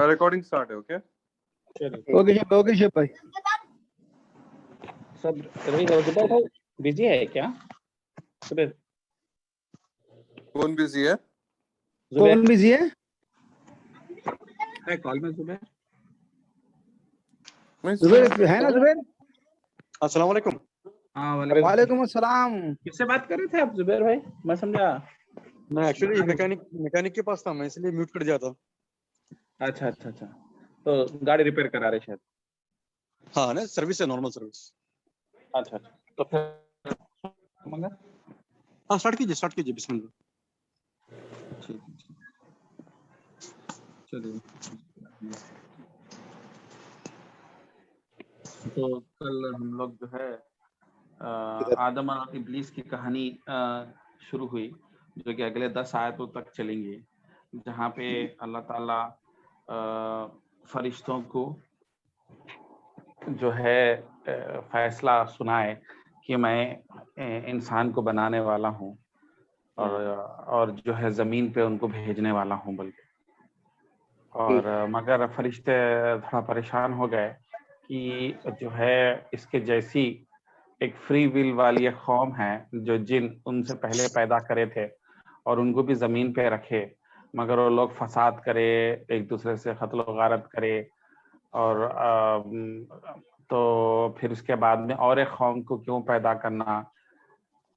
recording start है, okay? Okay chef भाई सब रही हो। जुबैर भाई बिजी है क्या? जुबैर कौन busy है? कौन बिजी है? कॉल में जुबैर जुबैर है ना जुबैर? अस्सलाम वालेकुम। हाँ वालेकुम अस्सलाम। किससे बात कर रहे थे आप जुबैर भाई? मैं समझा। मैं एक्चुअली मैकेनिक के पास था, मैं इसलिए म्यूट कर दिया था। अच्छा तो गाड़ी रिपेयर करा रहे शायद। हाँ ना, सर्विस है, नॉर्मल सर्विस। अच्छा तो फिर मंगा। हाँ स्टार्ट कीजिए बिस्मिल्लाह। ठीक चलिए। तो कल हम लोग जो है आदम और इब्लीस की कहानी शुरू हुई, जो कि अगले 10 आयतों तक चलेंगी, जहाँ पे अल्लाह ताला फरिश्तों को जो है फैसला सुनाए कि मैं इंसान को बनाने वाला हूँ और जो है ज़मीन पे उनको भेजने वाला हूँ बल्कि। और मगर फरिश्ते थोड़ा परेशान हो गए कि जो है इसके जैसी एक फ्री विल वाली एक कौम है जो जिन उनसे पहले पैदा करे थे और उनको भी ज़मीन पे रखे, मगर वो लोग फसाद करे, एक दूसरे से कत्ल गारत करे, और तो फिर उसके बाद में और एक कौम को क्यों पैदा करना?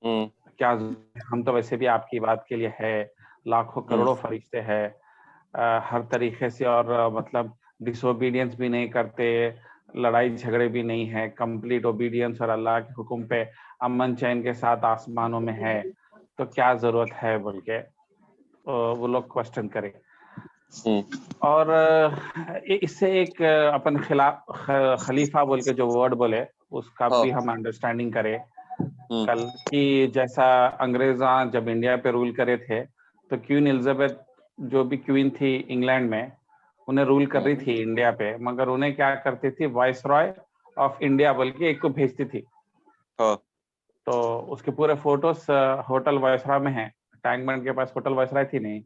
क्या हम तो वैसे भी आपकी बात के लिए है, लाखों करोड़ों फरिश्ते हैं, हर तरीके से, और मतलब डिसोबीडियंस भी नहीं करते, लड़ाई झगड़े भी नहीं है, कंप्लीट ओबीडियंस और अल्लाह के हुक्म पे अमन चैन के साथ आसमानों में है, तो क्या जरूरत है बोल के वो लोग क्वेश्चन करें। और इससे एक अपन खलीफा बोल के जो वर्ड बोले उसका भी हम अंडरस्टैंडिंग करें कल, कि जैसा अंग्रेजा जब इंडिया पे रूल करे थे तो क्वीन एलिजाबेथ जो भी क्वीन थी इंग्लैंड में, उन्हें रूल कर रही थी इंडिया पे, मगर उन्हें क्या करती थी, वाइस रॉय ऑफ इंडिया बोल के एक को भेजती थी। तो उसके पूरे फोटोज होटल वाइसरॉय में है। टैंक बंड के पास होटल वाइसरॉय थी नहीं?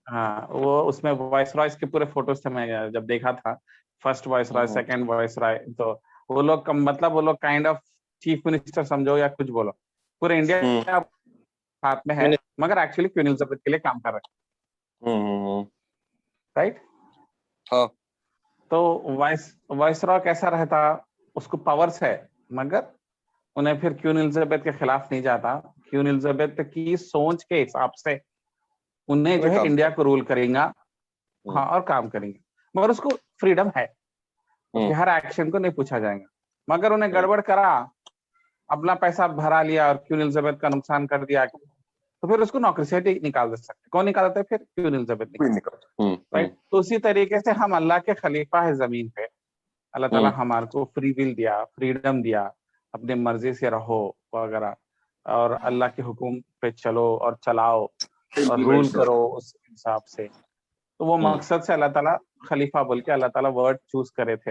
हाँ, वो उसमें वाइसरॉयज के पूरे फोटोज थे। मैं जब देखा था फर्स्ट वाइसरॉय, सेकंड वाइसरॉय, तो वो लोग मतलब वो लोग काइंड ऑफ चीफ मिनिस्टर समझो या कुछ बोलो, पूरे इंडिया हाथ में है, मगर एक्चुअली क्वीन एलिजाबेथ के लिए काम कर रहे हैं, राइट? हाँ। तो वाइसरॉय कैसा रहता, उसको पावर्स है, मगर उन्हें फिर क्वीन एलिजाबेथ के खिलाफ नहीं जाता। क्वीन एलिजाबेथ की सोच के हिसाब से उन्हें जो है इंडिया को रूल करेगा, हाँ, और काम करेंगे, मगर उसको फ्रीडम है, उसके हर एक्शन को नहीं पूछा जाएगा। मगर उन्हें गड़बड़ करा, अपना पैसा भरा लिया और क्वीन एलिजाबेथ का नुकसान कर दिया, तो फिर उसको नौकरी से निकाल दे सकते। कौन निकालते हैं? फिर क्वीन एलिजाबेथ निकालते, राइट? तो उसी तरीके से हम अल्लाह के खलीफा है जमीन पे। अल्लाह ताला हमारे को फ्री विल दिया, फ्रीडम दिया, अपने मर्जी से रहो वगैरह, और अल्लाह के हुक्म पे चलो और चलाओ और रूल करो उस हिसाब से। तो वो मकसद से अल्लाह ताला खलीफा बोल के अल्लाह ताला वर्ड चूज करे थे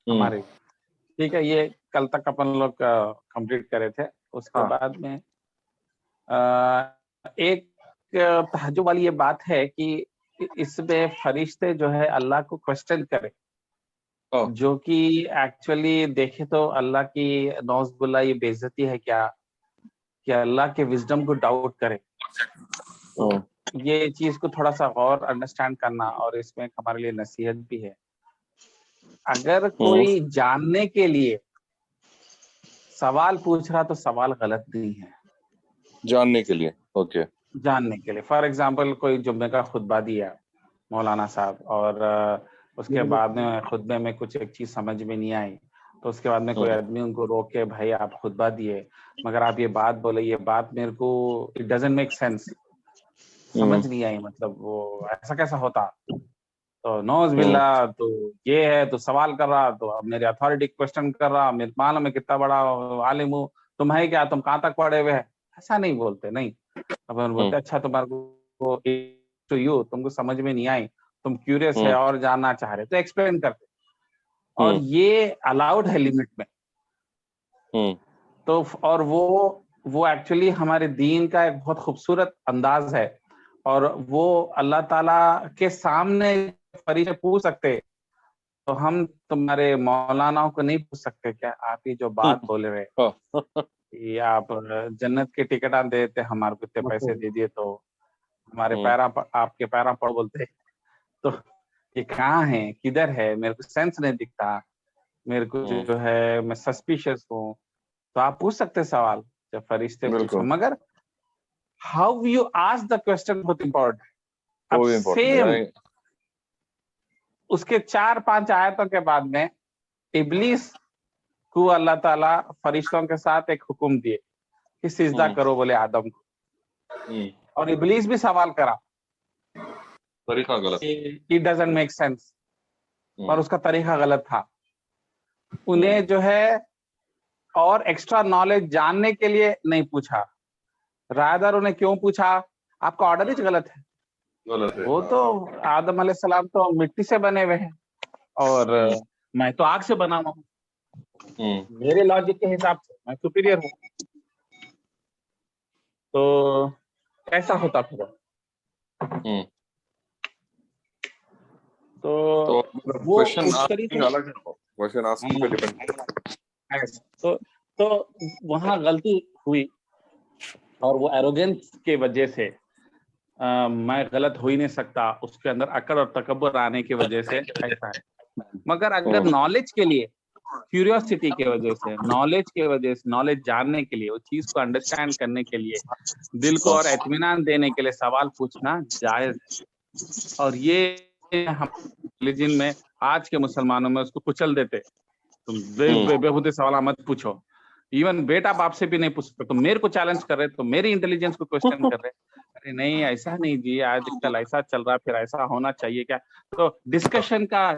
हमारे, ठीक है? ये कल तक अपन लोग कंप्लीट करे थे। उसके बाद में एक तहज्जुब वाली ये बात है कि इसमें फरिश्ते जो है अल्लाह को क्वेश्चन करे, जो कि एक्चुअली देखे तो अल्लाह की नौज़ुबिल्लाह ये बेइज्जती है क्या, कि अल्लाह के विजडम को डाउट करे। ये चीज को थोड़ा सा और अंडरस्टैंड करना, और इसमें हमारे लिए नसीहत भी है। अगर कोई जानने के लिए सवाल पूछ रहा तो सवाल गलत नहीं है, जानने के लिए, ओके, जानने के लिए। फॉर एग्जांपल कोई जुम्मे का खुतबा दिया मौलाना साहब, और उसके बाद में खुतबे में कुछ एक चीज समझ में नहीं आई, तो उसके बाद में कोई आदमी उनको रोक के, भाई आप खुतबा दिए मगर आप ये बात बोले, ये बात मेरे को इट डजंट मेक सेंस, समझ नहीं आई, मतलब वो ऐसा कैसा होता? तो नौज बिल्ला, तो ये है, तो सवाल कर रहा, तो अब मेरी अथॉरिटी क्वेश्चन कर रहा, मेरे मालूम मैं कितना बड़ा आलिम हूँ, तुम है क्या, तुम कहाँ तक पढ़े हुए हैं? ऐसा नहीं बोलते, नहीं। अपन बोलते अच्छा तुम्हारे को टू यू, तुमको समझ में नहीं आई, तुम क्यूरियस है और जानना चाह रहे, तो एक्सप्लेन करते, और ये अलाउड है लिमिट में। तो और वो एक्चुअली हमारे दीन का एक बहुत खूबसूरत अंदाज है, اور وہ اللہ تعالیٰ کے سامنے فرشتے پوچھ سکتے تو ہم تمہارے مولانا کو نہیں پوچھ سکتے کیا آپ یہ جو بات بولے رہے کہ آپ جنت کے ٹکٹ دیتے ہمارے کو اتنے پیسے دے دیے تو ہمارے پیرا آپ کے پیرا پڑ بولتے تو یہ کہاں ہے کدھر ہے میرے کو سینس نہیں دکھتا میرے کو جو ہے میں سسپیشس ہوں تو آپ پوچھ سکتے سوال جب فرشتے پوچھو مگر how you ask the question بہت امپورٹنٹ سیم اس کے 4-5 آیتوں کے بعد میں ابلیس کو اللہ تعالیٰ فرشتوں کے ساتھ ایک حکم دیے کہ سجدہ کرو بولے آدم کو اور ابلیس بھی سوال کرا طریقہ غلط It doesn't make sense اور اس کا طریقہ غلط تھا انہیں جو ہے اور ایکسٹرا نالج جاننے کے لیے نہیں پوچھا رادر انہیں کیوں پوچھا آپ کا آرڈر ہی غلط ہے وہ تو آدم علیہ السلام تو مٹی سے بنے ہوئے ہیں اور میں تو آگ سے بنا ہوا ہوں میرے لاجک کے حساب سے میں سپیریئر ہوں تو ایسا ہوتا پھر تو وہ اس تو وہاں غلطی ہوئی اور وہ ایروگینس کی وجہ سے میں غلط ہو ہی نہیں سکتا اس کے اندر عقل اور تکبر آنے کی وجہ سے ایسا ہے مگر اگر نالج کے لیے کیوریوسٹی کی وجہ سے نالج کی وجہ سے نالج جاننے کے لیے وہ چیز کو انڈرسٹینڈ کرنے کے لیے دل کو اور اطمینان دینے کے لیے سوال پوچھنا جائز ہے اور یہ ہم ریلیجن میں آج کے مسلمانوں میں اس کو کچل دیتے تم بےہودے سوال مت پوچھو ایون بیٹا باپ سے بھی نہیں پوچھ سکتے تم میرے کو چیلنج کر رہے تو میری انٹیلیجنس کو کوسچن کر رہے ارے نہیں ایسا نہیں جی آج کل ایسا چل رہا پھر ایسا ہونا چاہیے کیا تو ڈسکشن کا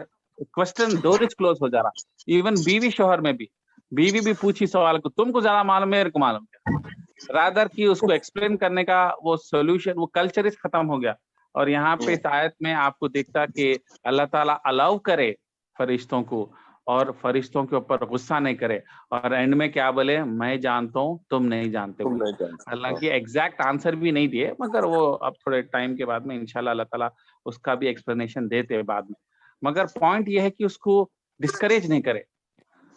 کوسچن ڈور از کلوز ہو جا رہا ایون بیوی شوہر میں بھی بیوی بھی پوچھی سوال کو تم کو زیادہ معلوم ہے میرے کو معلوم کیا رادر کی اس کو ایکسپلین کرنے کا وہ سولوشن وہ کلچر ختم ہو گیا اور یہاں پہ اس آیت میں آپ کو دیکھتا کہ اللہ تعالیٰ الاؤ کرے فرشتوں کو اور فرشتوں کے اوپر غصہ نہیں کرے اور اینڈ میں کیا بولے میں جانتا ہوں تم نہیں جانتے حالانکہ ایگزیکٹ آنسر بھی نہیں دیے مگر وہ اب تھوڑے ٹائم کے بعد میں انشاءاللہ اللہ تعالیٰ اس کا بھی ایکسپلینیشن دیتے بعد میں مگر پوائنٹ یہ ہے کہ اس کو ڈسکریج نہیں کرے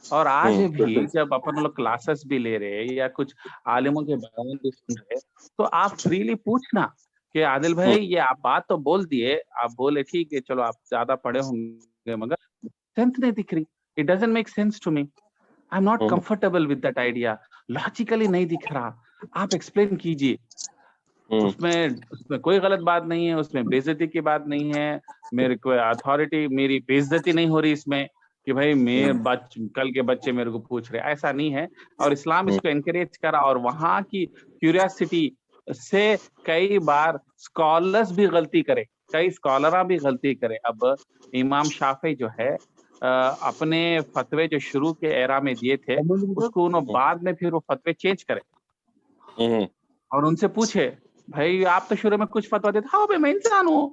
اور آج بھی جب اپن لوگ کلاسز بھی لے رہے یا کچھ عالموں کے بیان بھی سن رہے تو آپ فریلی پوچھنا کہ عادل بھائی یہ آپ بات تو بول دیے آپ بولے ٹھیک ہے چلو آپ زیادہ پڑھے ہوں گے مگر سینس نہیں دکھ رہی it doesn't make sense to me I'm not comfortable with that idea logically نہیں دکھ رہا آپ ایکسپلین کیجیے اس میں کوئی غلط بات نہیں ہے اس میں بے عزتی کی بات نہیں ہے میرے کو اتھارٹی میری بے عزتی نہیں ہو رہی اس میں کہ بھائی میرے کل کے بچے میرے کو پوچھ رہے ایسا نہیں ہے اور اسلام اس کو انکریج کرا اور وہاں کی کیوریاسٹی سے کئی بار اسکالرس بھی غلطی کرے کئی اسکالرہ بھی غلطی کرے اب امام شافعی جو ہے اپنے فتوے جو شروع کے ایرا میں دیے تھے اس کو انہوں بعد میں پھر وہ فتوے چینج کرے اور ان سے پوچھے بھائی آپ تو شروع میں کچھ فتوا دیتے ہاں بھائی میں انسان ہوں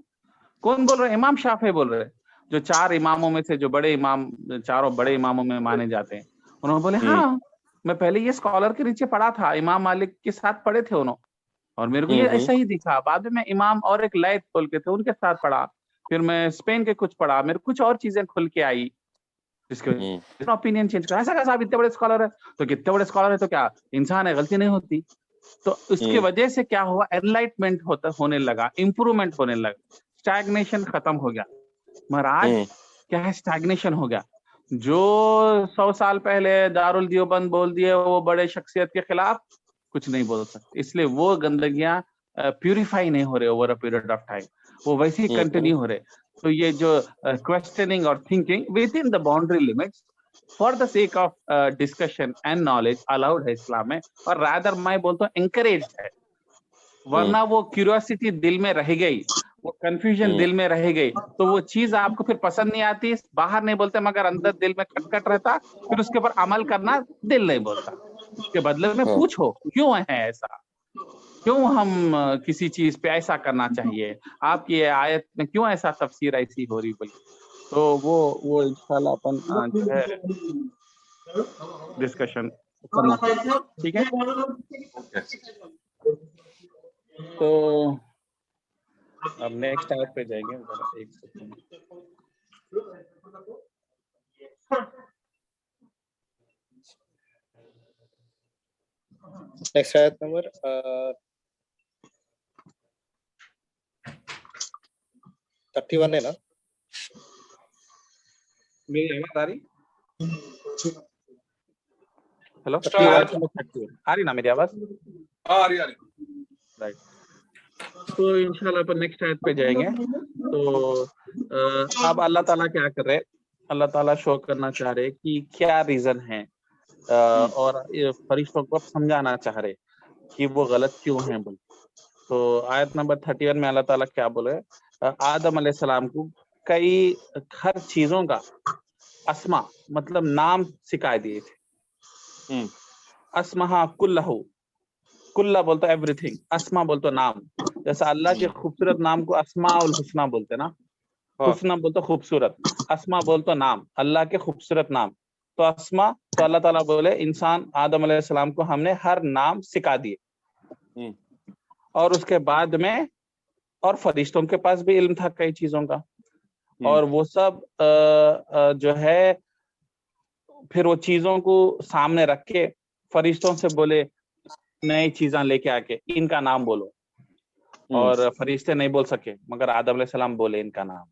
کون بول رہے امام شافعی بول رہے جو 4 اماموں میں سے جو بڑے امام چاروں بڑے اماموں میں مانے جاتے ہیں انہوں نے بولے ہاں میں پہلے یہ اسکالر کے نیچے پڑھا تھا امام مالک کے ساتھ پڑھے تھے انہوں اور میرے کو یہ ایسا ہی دکھا بعد میں امام اور ایک لیث کھول کے تھے ان کے ساتھ پڑھا پھر میں اسپین کے کچھ پڑھا میرے کچھ اور چیزیں کھل کے آئی جس کے اوپینین چینج کرا ایسا کہ صاحب اتنے بڑے اسکالر ہے تو کتنے بڑے اسکالر ہے تو کیا انسان ہے غلطی نہیں ہوتی تو اس کی وجہ سے کیا ہوا انلائٹمنٹ ہونے لگا امپرومنٹ ہونے لگا اسٹیگنیشن ختم ہو گیا مگر آج کیا ہے اسٹیگنیشن ہو گیا جو 100 سال پہلے دارالدیوبند بول دیے وہ بڑے شخصیت کے خلاف کچھ نہیں بول سکتے اس لیے وہ گندگیاں پیوریفائی نہیں ہو رہے over a period of time وہ ویسے ہی کنٹینیو ہو رہے تو یہ جو کوسچننگ اور thinking with in the boundary limits for the sake of discussion and knowledge allowed ہے اسلام میں اور رادر میں بولتا ہوں انکریجڈ ہے ورنہ وہ کیوریوسٹی دل میں رہ گئی وہ کنفیوژن دل میں رہ گئی تو وہ چیز آپ کو پھر پسند نہیں آتی باہر نہیں بولتے مگر اندر دل میں کھٹکھٹ رہتا پھر اس کے اوپر عمل کرنا دل نہیں بولتا اس کے بدلے میں پوچھو کیوں ہے ایسا کیوں ہم کسی چیز پہ ایسا کرنا چاہیے آپ کی آیت میں کیوں ایسا تفسیر ایسی ہو رہی بول تو وہ انشاءاللہ اپن جو ہے ڈسکشن کرنا ٹھیک ہے تو اب نیکسٹ آیت پہ جائیں گے ذرا ایک سیکنڈ. نیکسٹ آیت نمبر 31 ہے نا؟ میری آواز آ رہی؟ ہیلو آ رہی نا میری آواز؟ آ رہی رائٹ. تو انشاءاللہ پر نیکسٹ آیت پہ جائیں گے. تو اب اللہ تعالیٰ کیا کر رہے؟ اللہ تعالیٰ شو کرنا چاہ رہے کہ کیا ریزن ہے اور فرشتوں کو سمجھانا چاہ رہے کہ وہ غلط کیوں ہیں بول. تو آیت نمبر 31 میں اللہ تعالیٰ کیا بولے؟ آدم علیہ السلام کو کئی ہر چیزوں کا اسما مطلب نام سکھائے دیے تھے. اسمہا کلہ، کلہ بولتا ایوری تھنگ، اسما بولتا نام. جیسا اللہ کے خوبصورت نام کو اسماء الحسنہ بولتے نا، حسنہ بولتا خوبصورت، اسما بولتا نام، اللہ کے خوبصورت نام. تو اسما، تو اللہ تعالیٰ بولے انسان آدم علیہ السلام کو ہم نے ہر نام سکھا دیے. اور اس کے بعد میں اور فرشتوں کے پاس بھی علم تھا کئی چیزوں کا، اور وہ سب جو ہے پھر وہ چیزوں کو سامنے رکھ کے فرشتوں سے بولے نئی چیزاں لے کے آ کے ان کا نام بولو. اور فرشتے نہیں بول سکے مگر آدم علیہ السلام بولے ان کا نام.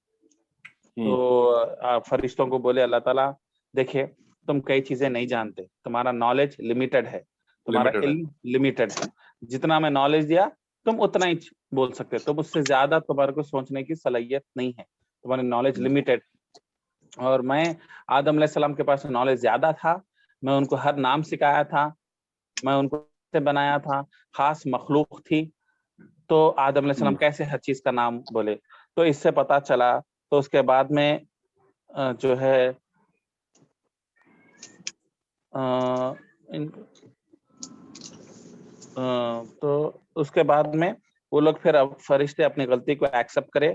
تو فرشتوں کو بولے اللہ تعالیٰ دیکھے تم کئی چیزیں نہیں جانتے، تمہارا نالج لمیٹڈ ہے، تمہارا علم لمیٹڈ ہے. جتنا میں نالج دیا تم اتنا ہی بول سکتے، تم اس سے زیادہ تمہارے کو سوچنے کی صلاحیت نہیں ہے، تمہاری نالج لمیٹڈ. اور میں آدم علیہ السلام کے پاس نالج زیادہ تھا، میں ان کو ہر نام سکھایا تھا، میں ان کو بنایا تھا، خاص مخلوق تھی. تو آدم علیہ السلام کیسے ہر چیز کا نام بولے؟ تو اس سے پتا چلا. تو اس کے بعد میں جو ہے تو اس کے بعد میں وہ لوگ پھر اب فرشتے اپنی غلطی کو ایکسپٹ کرے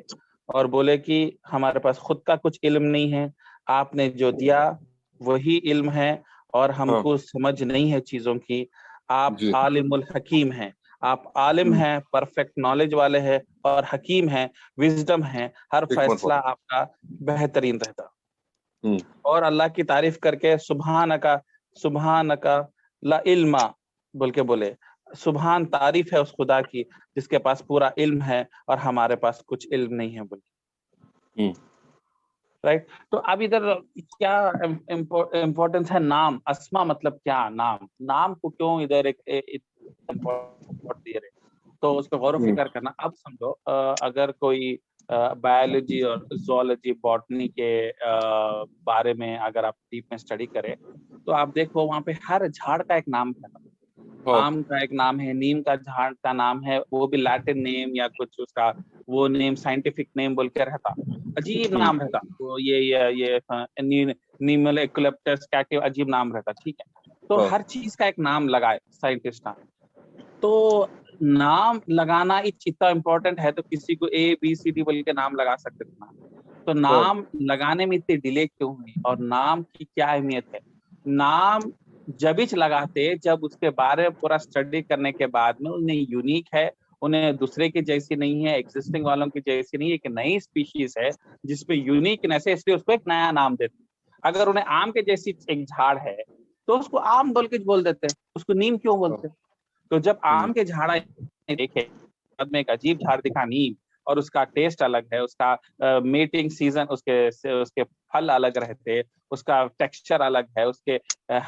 اور بولے کہ ہمارے پاس خود کا کچھ علم نہیں ہے، آپ نے جو دیا وہی علم ہے اور ہم کو سمجھ نہیں ہے چیزوں کی. آپ عالم الحکیم ہیں، آپ عالم ہیں، پرفیکٹ نالج والے ہیں اور حکیم ہیں، وزڈم ہیں، ہر فیصلہ آپ کا بہترین رہتا. اور اللہ کی تعریف کر کے سبحانکا سبحانکا لا علم بول کے بولے سبحان تعریف ہے اس خدا کی جس کے پاس پورا علم ہے اور ہمارے پاس کچھ علم نہیں ہے بول. رائٹ. تو اب ادھر کیا امپورٹنس ہے نام، اسما مطلب کیا، نام کو کیوں ادھر ایک امپورٹنٹ دے رہے؟ تو اس پہ غور و فکر کرنا. اب سمجھو اگر کوئی بایولوجی اور زوالوجی باٹنی کے بارے میں اگر آپ ڈیپ میں اسٹڈی کریں تو آپ دیکھو وہاں پہ ہر جھاڑ کا ایک نام ہے. آم کا ایک نام ہے، نیم کا جھاڑ کا نام ہے، وہ بھی لیٹن نیم یا کچھ اس کا وہ نیم سائنٹیفک نیم بول کے رہتا، عجیب نام رہتا. وہ یہ نیمل ایکولپٹس کیا کہ عجیب نام رہتا. ٹھیک ہے. تو ہر چیز کا ایک نام لگائے سائنٹسٹ. تو نام لگانا اتنا امپورٹنٹ ہے تو کسی کو اے بی سی ڈی بول کے نام لگا سکتے تھے. تو نام لگانے میں اتنی ڈیلے کیوں ہوئی اور نام کی کیا اہمیت ہے؟ نام جبچ لگاتے جب اس کے بارے میں پورا اسٹڈی کرنے کے بعد میں انہیں یونیک ہے، انہیں دوسرے کی جیسی نہیں ہے، ایگزسٹنگ والوں کی جیسی نہیں ہے، کہ نئی اسپیشیز ہے جس پہ یونیکنیس ہے، اس لیے اس کو ایک نیا نام دیتے. اگر انہیں آم کے جیسی ایک جھاڑ ہے تو اس کو آم بول کے بول دیتے، اس کو نیم کیوں بولتے؟ تو جب آم کے جھاڑ دیکھے میں ایک عجیب جھاڑ دکھا نیم، اور اس کا ٹیسٹ الگ ہے، اس کا میٹنگ سیزن اس کے پھل الگ رہتے، اس کا ٹیکسچر الگ ہے، اس کے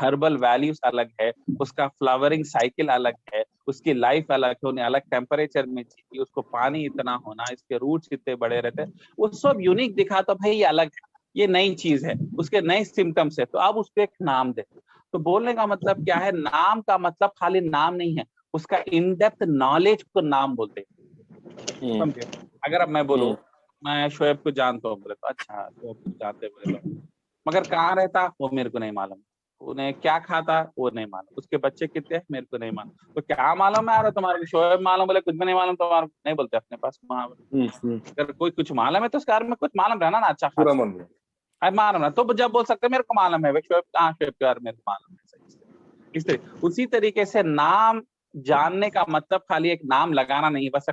ہربل ویلیوز الگ ہے، اس کا فلاورنگ سائیکل الگ ہے، اس کی لائف الگ ہے، انہیں الگ ٹیمپریچر میں چاہیے، اس کو پانی اتنا ہونا، اس کے روٹس اتنے بڑے رہتے، وہ سب یونیک دکھا. تو بھائی یہ الگ ہے، یہ نئی چیز ہے، اس کے نئے سمٹمس ہے، تو اب اس کو ایک نام دے. تو بولنے کا مطلب کیا ہے؟ نام کا مطلب خالی نام نہیں ہے، اس کا ان ڈیپتھ نالج کو نام بولتے ہیں. سمجھے؟ اگر اب میں بولوں میں شعیب کو جانتا ہوں، بولے تو اچھا شعیب کو جانتے بولے تو، مگر کہاں رہتا وہ میرے کو نہیں معلوم، انہیں کیا کھاتا وہ نہیں معلوم، اس کے بچے کتنے میرے کو نہیں معلوم. تو کیا معلوم ہے؟ تمہارے کو شعیب معلوم، بولے کچھ بھی نہیں معلوم، تمہارے نہیں بولتے اپنے پاس. اگر کوئی کچھ معلوم ہے تو اس کے بارے میں کچھ معلوم رہنا نا، اچھا خاصا معلوم ہے تو جب بول سکتے میرے کو معلوم ہے. شعیب کہاں، شعیب کے بارے میں معلوم ہے. اس طرح اسی طریقے سے نام جاننے کا مطلب خالی ایک نام لگانا نہیں، بس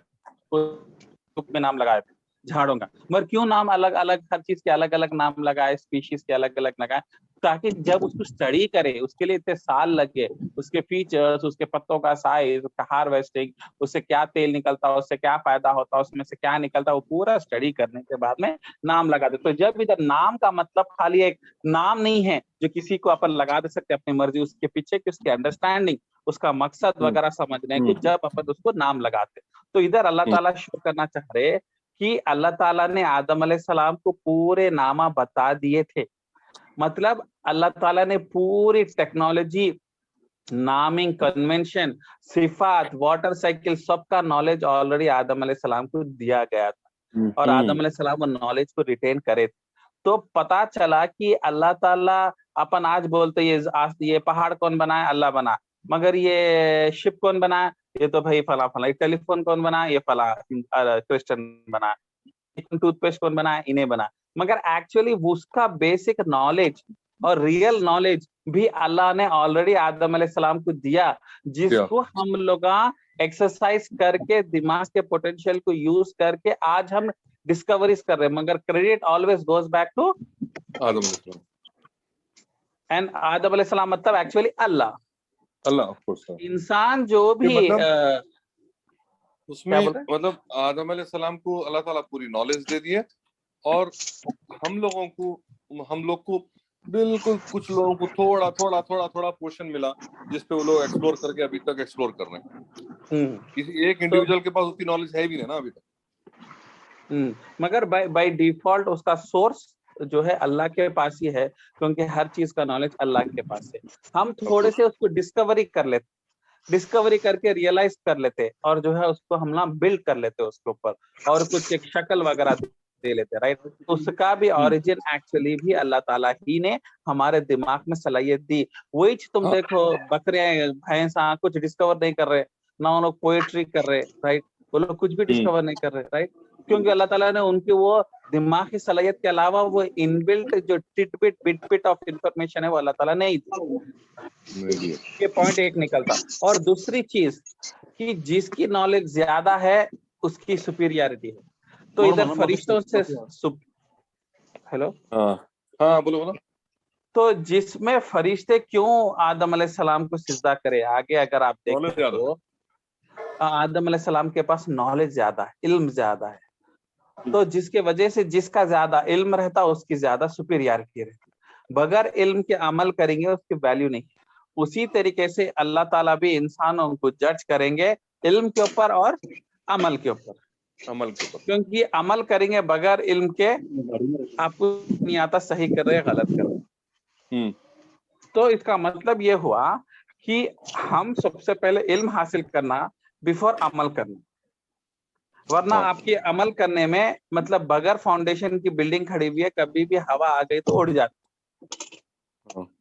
में नाम लगाए थे झाड़ों का, मगर क्यों नाम अलग अलग, हर चीज के अलग अलग नाम लगाए, स्पीशीज के अलग अलग लगाए, ताकि जब उसको स्टडी करे, उसके लिए इतने साल लग गए, उसके फीचर्स, उसके पत्तों का साइज, उसका हार्वेस्टिंग, उससे क्या तेल निकलता है, उससे क्या फायदा होता है, उसमें से क्या निकलता है, वो पूरा स्टडी करने के बाद में नाम लगा दे। तो जब इधर नाम का मतलब खाली एक नाम नहीं है जो किसी को अपन लगा दे सकते अपनी मर्जी, उसके पीछे की उसकी अंडरस्टैंडिंग, उसका मकसद वगैरह समझने को जब अपन उसको नाम लगाते, तो इधर अल्लाह ताला शो करना चाह रहे कि अल्लाह ताला ने आदम अलैहिस्सलाम को पूरे नामा बता दिए थे। मतलब अल्लाह ताला ने पूरी टेक्नोलॉजी, नामिंग कन्वेंशन, सिफात, वाटर साइकिल, सबका नॉलेज ऑलरेडी आदम अलैहिस्सलाम को दिया गया था और आदम अलैहिस्सलाम वो नॉलेज को रिटेन करे थे। तो पता चला कि अल्लाह ताला, अपन आज बोलते ये पहाड़ कौन बनाया, अल्लाह बना, मगर ये शिप कौन बनाया, ये तो भाई फला फला, टेलीफोन कौन बनाया, ये फला क्रिश्चियन बनाया, टूथपेस्ट कौन बनाया, इन्हें बना, मगर एक्चुअली उसका बेसिक नॉलेज और रियल नॉलेज भी अल्लाह ने ऑलरेडी आदम अलैहिस्सलाम को दिया, जिसको हम लोग एक्सरसाइज करके दिमाग के पोटेंशियल को यूज करके आज हम डिस्कवरीज कर रहे हैं, मगर credit always goes back to Adam अलैहिस्सलाम। एंड आदम अलैहिस्सलाम मतलब एक्चुअली अल्लाह, ऑफ कोर्स। इंसान जो भी उसमें मतलब आदम अलैहिस्सलाम को अल्लाह ताला पूरी नॉलेज दे दी है, और हम लोग को बिल्कुल कुछ लोगों को थोड़ा पोर्शन मिला जिसपे वो लोग एक्सप्लोर करके अभी तक एक्सप्लोर कर रहे हैं। किसी एक इंडिविजुअल के पास उतनी नॉलेज है भी नहीं ना अभी तक। मगर बाय डिफॉल्ट उसका सोर्स जो है अल्लाह के पास ही है, क्योंकि हर चीज का नॉलेज अल्लाह के पास है। हम थोड़े से उसको डिस्कवरी कर लेते, डिस्कवरी करके रियलाइज कर लेते, और जो है उसको हम ना बिल्ड कर लेते उसके ऊपर, और कुछ एक शक्ल वगैरह दे लेते, राइट। उसका भी ओरिजिन एक्चुअली भी अल्लाह ताला ही ने हमारे दिमाग में सलाहियत दी। वही तुम देखो, बकरियां भैंसा कुछ डिस्कवर नहीं कर रहे ना, वो लोग पोएट्री कर रहे, राइट, वो लोग कुछ भी डिस्कवर नहीं कर रहे, राइट, क्योंकि अल्लाह ताला ने उनकी वो दिमाग की सलाहियत के अलावा वो इनबिल्ट जो बिट ऑफ इंफॉर्मेशन है वो अल्लाह ताला नहीं दी। ये पॉइंट एक निकलता। और दूसरी चीज कि जिसकी नॉलेज ज्यादा है उसकी सुपीरियरिटी है। तो इधर फरिश्तों से हेलो, हाँ बोलो। तो जिसमें फरिश्ते क्यों आदम अलैहिस्सलाम को सिजदा करे, आगे अगर आप देखें तो आदम अलैहिस्सलाम के पास नॉलेज ज्यादा है, इल्म ज्यादा है, तो जिसके वजह से जिसका ज्यादा इल्म रहता उसकी ज्यादा सुपीरियरिटी रहती। बगैर इल्म के अमल करेंगे उसकी वैल्यू नहीं। उसी तरीके से अल्लाह ताला भी इंसानों को जज करेंगे इल्म के ऊपर और अमल के ऊपर, क्योंकि अमल करेंगे बगैर इल्म के, आपको नहीं आता सही कर रहे गलत कर रहे। तो इसका मतलब ये हुआ कि हम सबसे पहले इल्म हासिल करना बिफोर अमल करना, वरना आपकी अमल करने में मतलब बगैर फाउंडेशन की बिल्डिंग खड़ी हुई है, कभी भी हवा आ गई तो उड़ जाती।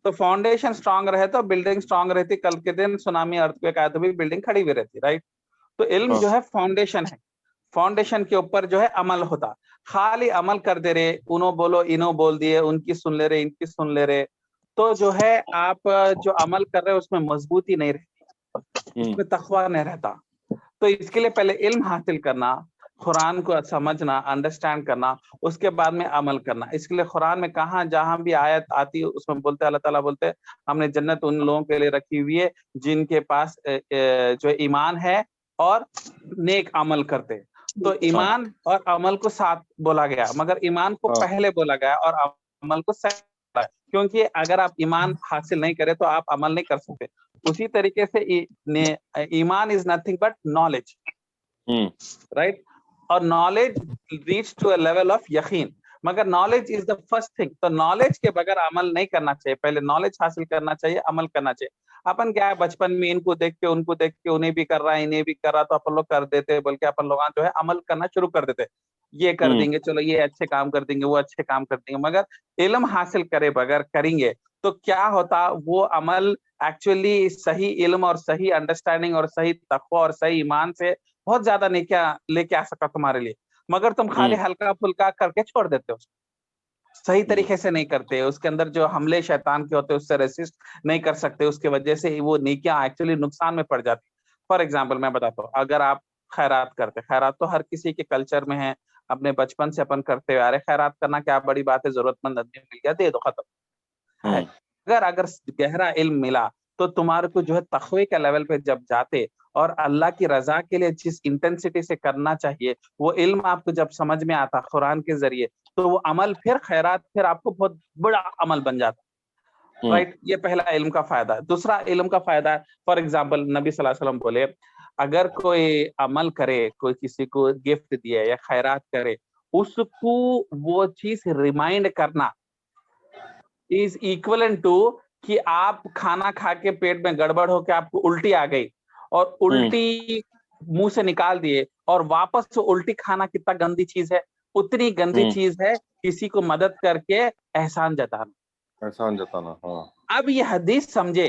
तो फाउंडेशन स्ट्रांग रहे तो बिल्डिंग स्ट्रांग रहती, कल के दिन सुनामी अर्थक्वेक आया तो भी बिल्डिंग खड़ी हुई रहती, राइट। तो इल्म जो है फाउंडेशन है, फाउंडेशन के ऊपर जो है अमल होता। खाली अमल कर दे रहे, उनो बोलो इनो बोल दिए, उनकी सुन ले रहे इनकी सुन ले रहे, तो जो है आप जो अमल कर रहे हो उसमें मजबूती नहीं रहती, उसमें तकवा नहीं रहता। तो इसके लिए पहले इल्म हासिल करना, कुरान को समझना, अंडरस्टैंड करना, उसके बाद में अमल करना। इसके लिए कुरान में कहाँ जहां भी आयत आती है उसमें बोलते अल्लाह ताला बोलते हमने जन्नत उन लोगों के लिए रखी हुई है जिनके पास जो ईमान है और नेक अमल करते। तो ईमान और अमल को साथ बोला गया, मगर ईमान को पहले बोला गया और अमल को सेकंड, क्योंकि अगर आप ईमान हासिल नहीं करें तो आप अमल नहीं कर सकते। उसी तरीके से ईमान is nothing but knowledge, right, और knowledge reach to a level of यकीन, मगर knowledge is the first thing. तो नॉलेज के बगैर अमल नहीं करना चाहिए, पहले नॉलेज हासिल करना चाहिए, अमल करना चाहिए। अपन क्या है, बचपन में इनको देख के उनको देख के उन्हें भी कर रहा है इन्हें भी कर रहा, तो अपन लोग कर देते, बल्कि अपन लोग जो है अमल करना शुरू कर देते, ये कर देंगे, चलो ये अच्छे काम कर देंगे, वो अच्छे काम कर देंगे। मगर इल्म हासिल करे बगैर करेंगे तो क्या होता, वो अमल एक्चुअली सही इल्म और सही अंडरस्टैंडिंग और सही तक़वा और सही ईमान से बहुत ज्यादा नेकियां लेके आ सकता तुम्हारे लिए, मगर तुम खाली हल्का फुल्का करके छोड़ देते हो, सही तरीके से नहीं करते, उसके अंदर जो हमले शैतान के होते हैं उससे रेसिस्ट नहीं कर सकते, उसके वजह से वो नेकियां एक्चुअली नुकसान में पड़ जाती। फॉर एग्जाम्पल मैं बताता हूँ, अगर आप खैरात करते। खैरात तो हर किसी के कल्चर में है, अपने बचपन से अपन करते हुए आ रहे। खैरात करना क्या बड़ी बात है, जरूरतमंद आदमी मिल गया दे दो, खत्म है। अगर गहरा इल्म मिला तो तुम्हारे को जो है तक़वे के लेवल पे जब जाते और अल्लाह की रजा के लिए जिस इंटेंसिटी से करना चाहिए वो इल्म आपको जब समझ में आता कुरान के जरिए, तो वो अमल फिर खैरात फिर आपको बहुत बड़ा अमल बन जाता। राइट, ये पहला इल्म का फायदा है। दूसरा इल्म का फायदा है, फॉर एग्जाम्पल नबी सल्लल्लाहु अलैहि वसल्लम बोले अगर कोई अमल करे, कोई किसी को गिफ्ट दिए या खैरात करे, उसको वो चीज रिमाइंड करना इज इक्वलेंट टू कि आप खाना खा के पेट में गड़बड़ होकर आपको उल्टी आ गई और उल्टी मुंह से निकाल दिए और वापस से उल्टी खाना कितना गंदी चीज है, उतनी गंदी चीज है किसी को मदद करके एहसान जताना। हाँ। अब ये हदीस समझे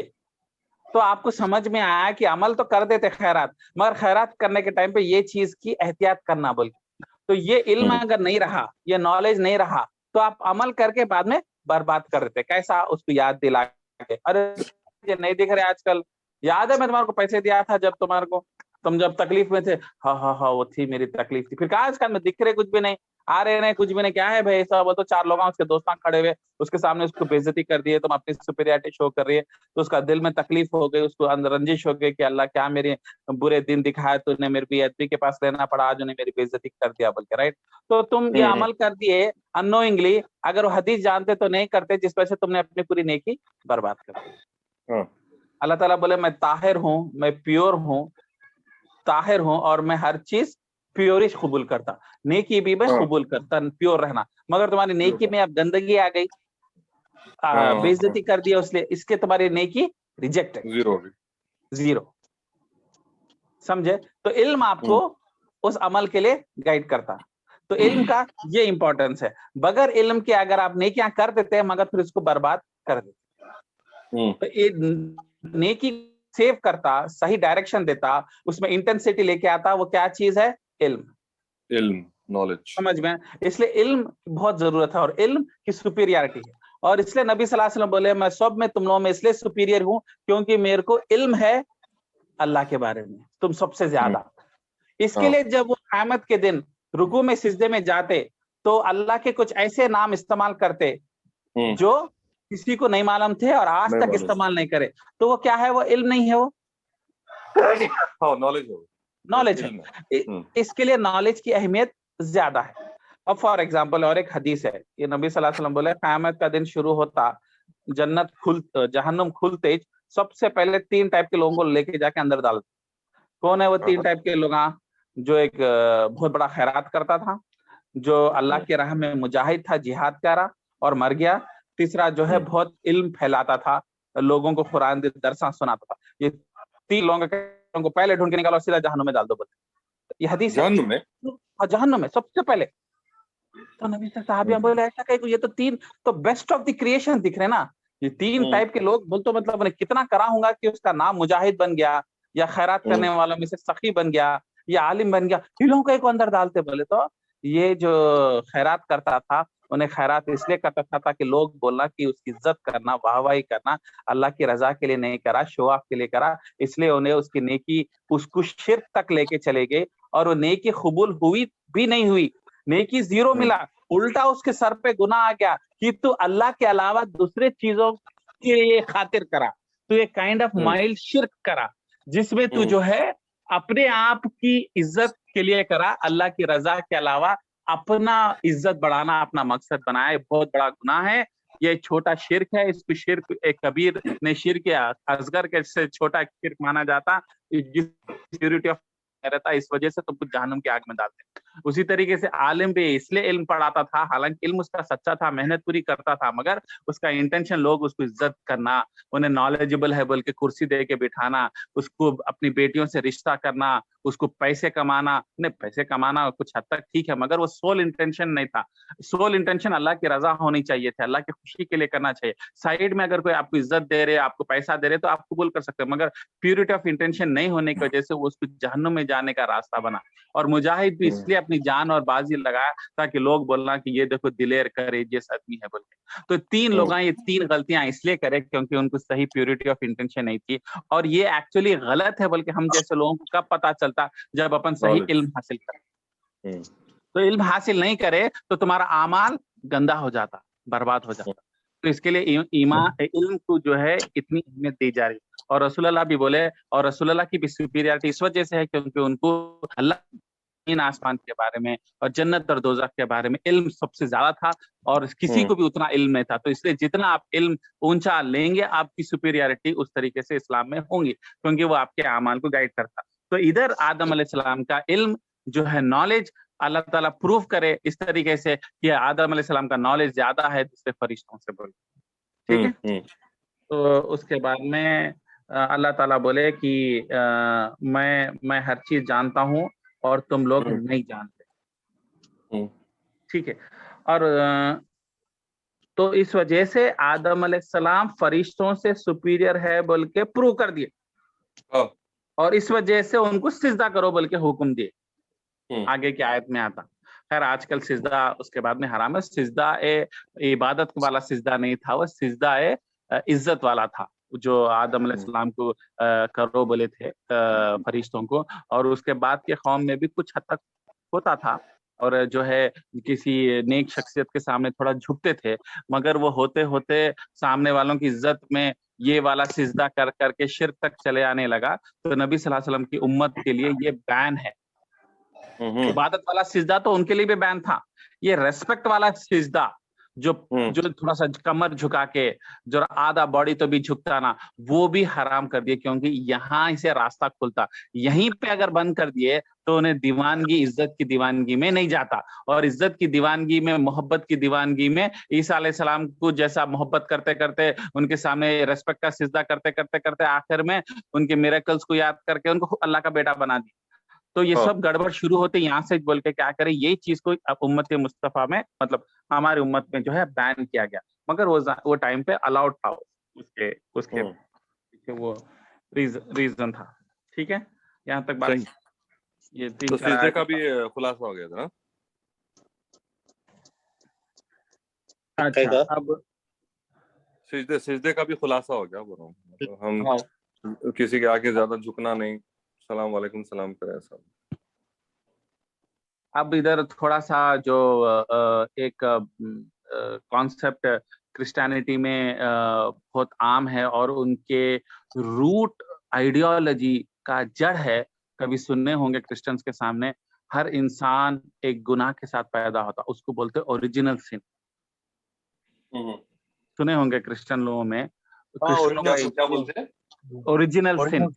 तो आपको समझ में आया कि अमल तो कर देते खैरात, मगर खैरात करने के टाइम पे ये चीज की एहतियात करना बोल। तो ये इल्म अगर नहीं रहा, ये नॉलेज नहीं रहा, तो आप अमल करके बाद में बर्बाद कर देते। कैसा, उसको याद दिला के, अरे ये नहीं दिख रहे आजकल, याद है मैं तुम्हारे को पैसे दिया था जब तुम्हारे को तुम जब तकलीफ में थे, हाँ वो थी मेरी तकलीफ थी। फिर कहा आजकल में दिख रहे कुछ भी नहीं, आ रहे नहीं कुछ भी नहीं, क्या है भाई सब, वो तो चार लोग उसके दोस्त खड़े हुए उसके सामने उसको बेइज्जती कर दिए, तुम अपनी सुपीरियरिटी शो कर रही है, तो उसका दिल में तकलीफ हो गई, उसको अंदर रंजिश हो गई कि अल्लाह क्या मेरे बुरे दिन दिखाए तूने, मेरे बेअदबी के पास लेना पड़ा, आज उन्हें मेरी बेइज्जती कर दिया बोल के। राइट, तो तुम ये अमल कर दिए अननोइंगली, अगर वो हदीस जानते तो नहीं करते, जिस वजह से तुमने अपनी पूरी नेकी बर्बाद कर दी। अल्लाह ताला बोले मैं ताहिर हूँ, मैं प्योर हूँ, ताहिर हूँ और मैं हर चीज प्योरिश कबूल करता, नेकी भी मैं कबूल करता, प्योर रहना। मगर तुम्हारी नेकी में अब गंदगी आ गई, बेइज्जती कर दिया उसने, इसके तुम्हारी नेकी रिजेक्टेड, जीरो। समझे? तो इल्म आपको उस अमल के लिए गाइड करता। तो इल्म का ये इंपॉर्टेंस है। बगैर इल्म के अगर आप नेकियां कर देते हैं मगर फिर इसको बर्बाद कर देते, तो ये नेकी सेव करता, सही डायरेक्शन देता, उसमें इंटेंसिटी लेके आता, वो क्या चीज है? इल्म, नॉलेज। समझ में? इसलिए इल्म बहुत जरूरत है और इल्म की सुपीरियरिटी है। और इसलिए नबी सल्लल्लाहु अलैहि वसल्लम बोले मैं सब में तुम लोगों में इसलिए सुपीरियर हूं क्योंकि मेरे को इल्म है अल्लाह के बारे में तुम सबसे ज्यादा। इसके लिए जब वो क़यामत के दिन रुकू में सिजदे में जाते तो अल्लाह के कुछ ऐसे नाम इस्तेमाल करते जो किसी को नहीं मालूम थे और आज तक इस्तेमाल नहीं करे। तो वो क्या है? वो इल्म नहीं है, वो नॉलेज है। इसके लिए नॉलेज की अहमियत ज्यादा है। अब फॉर एग्जांपल और एक हदीस है, ये नबी सल्लल्लाहु अलैहि वसल्लम बोले क़यामत का दिन शुरू होता, जहन्नुम खुलते सबसे पहले 3 टाइप के लोगों को लेके जाके अंदर डालते। कौन है वो 3 टाइप के लोग? जो एक बहुत बड़ा खैरात करता था, जो अल्लाह के राह में मुजाहिद था, जिहाद करा और मर गया। तीसरा जो है बहुत इल्म फैलाता था, लोगों को कुरान दरसा सुनाता था। ये 3 लोगों को पहले ढूंढ के निकालो, सीधा जहन्नुम में डाल दो बोलते। ये हदीस है, जहन्नुम में सबसे पहले। तो नबी से साहबियां बोले ऐसा कहीं, ये तो 3 तो बेस्ट ऑफ द क्रिएशन दिख रहे ना, ये 3 टाइप के लोग। बोल तो मतलब उन्हें कितना करा होगा कि उसका नाम मुजाहिद बन गया, या खैरात करने वालों में से सखी बन गया, या आलिम बन गया, इन लोगों को अंदर डालते। बोले तो ये जो खैरात करता था, उन्हें खैरात इसलिए करता था ताकि लोग बोलना कि उसकी इज्जत करना, वाहवाही करना, अल्लाह की रजा के लिए नहीं करा, शो ऑफ के लिए करा। इसलिए उन्हें उसकी नेकी उसको शिर्क तक लेके चले गए और वो नेकी कबूल हुई भी नहीं हुई, नेकी 0 मिला, उल्टा उसके सर पे गुनाह आ गया कि तू अल्लाह के अलावा दूसरे चीजों के लिए खातिर करा, तू एक काइंड ऑफ माइल्ड शिर्क करा, जिसमें तू जो है अपने आप की इज्जत के लिए करा, अल्लाह की रजा के अलावा अपना इज्जत बढ़ाना अपना मकसद बनाया। बहुत बड़ा गुनाह है, ये छोटा शिर्क है। इसको शिर्क एक कबीर ने शिर्क असगर के से छोटा शिर्क माना जाता, प्योरिटी ऑफ रहता, इस वजह से तुमको जहन्नुम की आग में डालते। उसी तरीके से आलिम भी इसलिए इल्म पढ़ाता था, हालांकि इल्म उसका सच्चा था, मेहनत पूरी करता था, मगर उसका इंटेंशन लोग उसको इज्जत करना, उन्हें नॉलेजेबल है बोल के कुर्सी दे के बिठाना, उसको अपनी बेटियों से रिश्ता करना, उसको पैसे कमाना। नहीं, पैसे कमाना कुछ हद तक ठीक है, मगर वो सोल इंटेंशन नहीं था। सोल इंटेंशन अल्लाह की रजा होनी चाहिए थे, अल्लाह की खुशी के लिए करना चाहिए। साइड में अगर कोई आपको इज्जत दे रहे, आपको पैसा दे रहे, तो आप कबूल कर सकते हैं, मगर प्योरिटी ऑफ इंटेंशन नहीं होने की वजह से वो उसको जहन्नुम में जाने का रास्ता बना। और मुजाहिद भी इसलिए अपनी जान और बाजी लगाया ताकि लोग बोलना कि ये देखो दिलेर करेजियस आदमी है बोल के। तो 3 लोग ये 3 गलतियां इसलिए करे क्योंकि उनको सही प्योरिटी ऑफ इंटेंशन नहीं थी, और ये एक्चुअली गलत है बल्कि हम जैसे लोगों को कब पता चलता, जब अपन सही इल्म हासिल करें। तो इल्म हासिल नहीं करे तो तुम्हारा आमाल गंदा हो जाता, बर्बाद हो जाता। तो इसके लिए इल्म को जो है इतनी अहमियत दी जा रही है। और रसूलुल्लाह भी बोले, और रसूलुल्लाह की भी सुपीरियरिटी इस वजह से है क्योंकि उनको अल्लाह इन आसमान के बारे में और जन्नत और दोज़ख के बारे में इल्म सबसे ज्यादा था, और किसी को भी उतना इल्म नहीं था। तो इसलिए जितना आप इल्म ऊंचा लेंगे, आपकी सुपीरियरिटी उस तरीके से इस्लाम में होंगी, क्योंकि वो आपके अमाल को गाइड करता। तो इधर आदम अलैहिस्सलाम का इल्म जो है, नॉलेज, अल्लाह ताला प्रूव करे इस तरीके से कि आदम अलैहिस्सलाम का नॉलेज ज्यादा है दूसरे फरिश्तों से बोले, ठीक है। तो उसके बाद में अल्लाह ताला बोले कि मैं हर चीज जानता हूँ और तुम लोग नहीं जानते, ठीक है। और तो इस वजह से आदम अलैहिस्सलाम फरिश्तों से सुपीरियर है बोल के प्रूव कर दिए, और इस वजह से उनको सिजदा करो बोल के हुक्म दिए। आगे की आयत में आता। खैर आजकल सिजदा उसके बाद में हराम है। सिजदा इबादत वाला सिजदा नहीं था, वो सिजदा इज्जत वाला था, जो आदम अलैहिस्सलाम को करो बोले थे फरिश्तों को, और उसके बाद के कौम में भी कुछ हद तक होता था, और जो है किसी नेक शख्सियत के सामने थोड़ा झुकते थे, मगर वो होते होते सामने वालों की इज्जत में ये वाला सिजदा कर करके शिर्क तक चले आने लगा। तो नबी सल्लल्लाहु अलैहि वसल्लम की उम्मत के लिए ये बैन है। इबादत वाला सिजदा तो उनके लिए भी बैन था, ये रेस्पेक्ट वाला सिजदा जो थोड़ा सा कमर झुका के, जो आधा बॉडी तो भी झुकता ना, वो भी हराम कर दिए, क्योंकि यहाँ इसे रास्ता खुलता। यहीं पे अगर बंद कर दिए तो उन्हें दीवानगी, इज्जत की दीवानगी में नहीं जाता, और इज्जत की दीवानगी में, मोहब्बत की दीवानगी में ईसा अलैहिस्सलाम को जैसा मोहब्बत करते करते, उनके सामने रेस्पेक्ट का सिजदा करते करते करते आखिर में उनके मिरेकल्स को याद करके उनको अल्लाह का बेटा बना दिया। तो ये सब गड़बड़ शुरू होते यहाँ से बोल के क्या करें, यही चीज को अब उम्मत मुस्तफा में, मतलब हमारी उम्मत में जो है बैन किया गया, मगर वो टाइम पे अलाउड था, उसके वो रीजन था, ठीक है। यहाँ तक बात ये तो सिजदे का भी खुलासा हो गया था ना। अच्छा, अब सिजदे का भी खुलासा हो गया, बोल रहा हूँ। हम किसी के आगे ज्यादा झुकना नहीं, सलाम वालेकुम सलाम करें सब। अब इधर थोड़ा सा जो एक कॉन्सेप्ट क्रिश्चियनिटी में बहुत आम है, और उनके रूट आइडियोलॉजी का जड़ है, कभी सुनने होंगे क्रिश्चियंस के सामने, हर इंसान एक गुनाह के साथ पैदा होता, उसको बोलते हैं ओरिजिनल सिन। सुने होंगे क्रिश्चियन लोगों में, क्या बोलते हैं? ओरिजिनल सिन।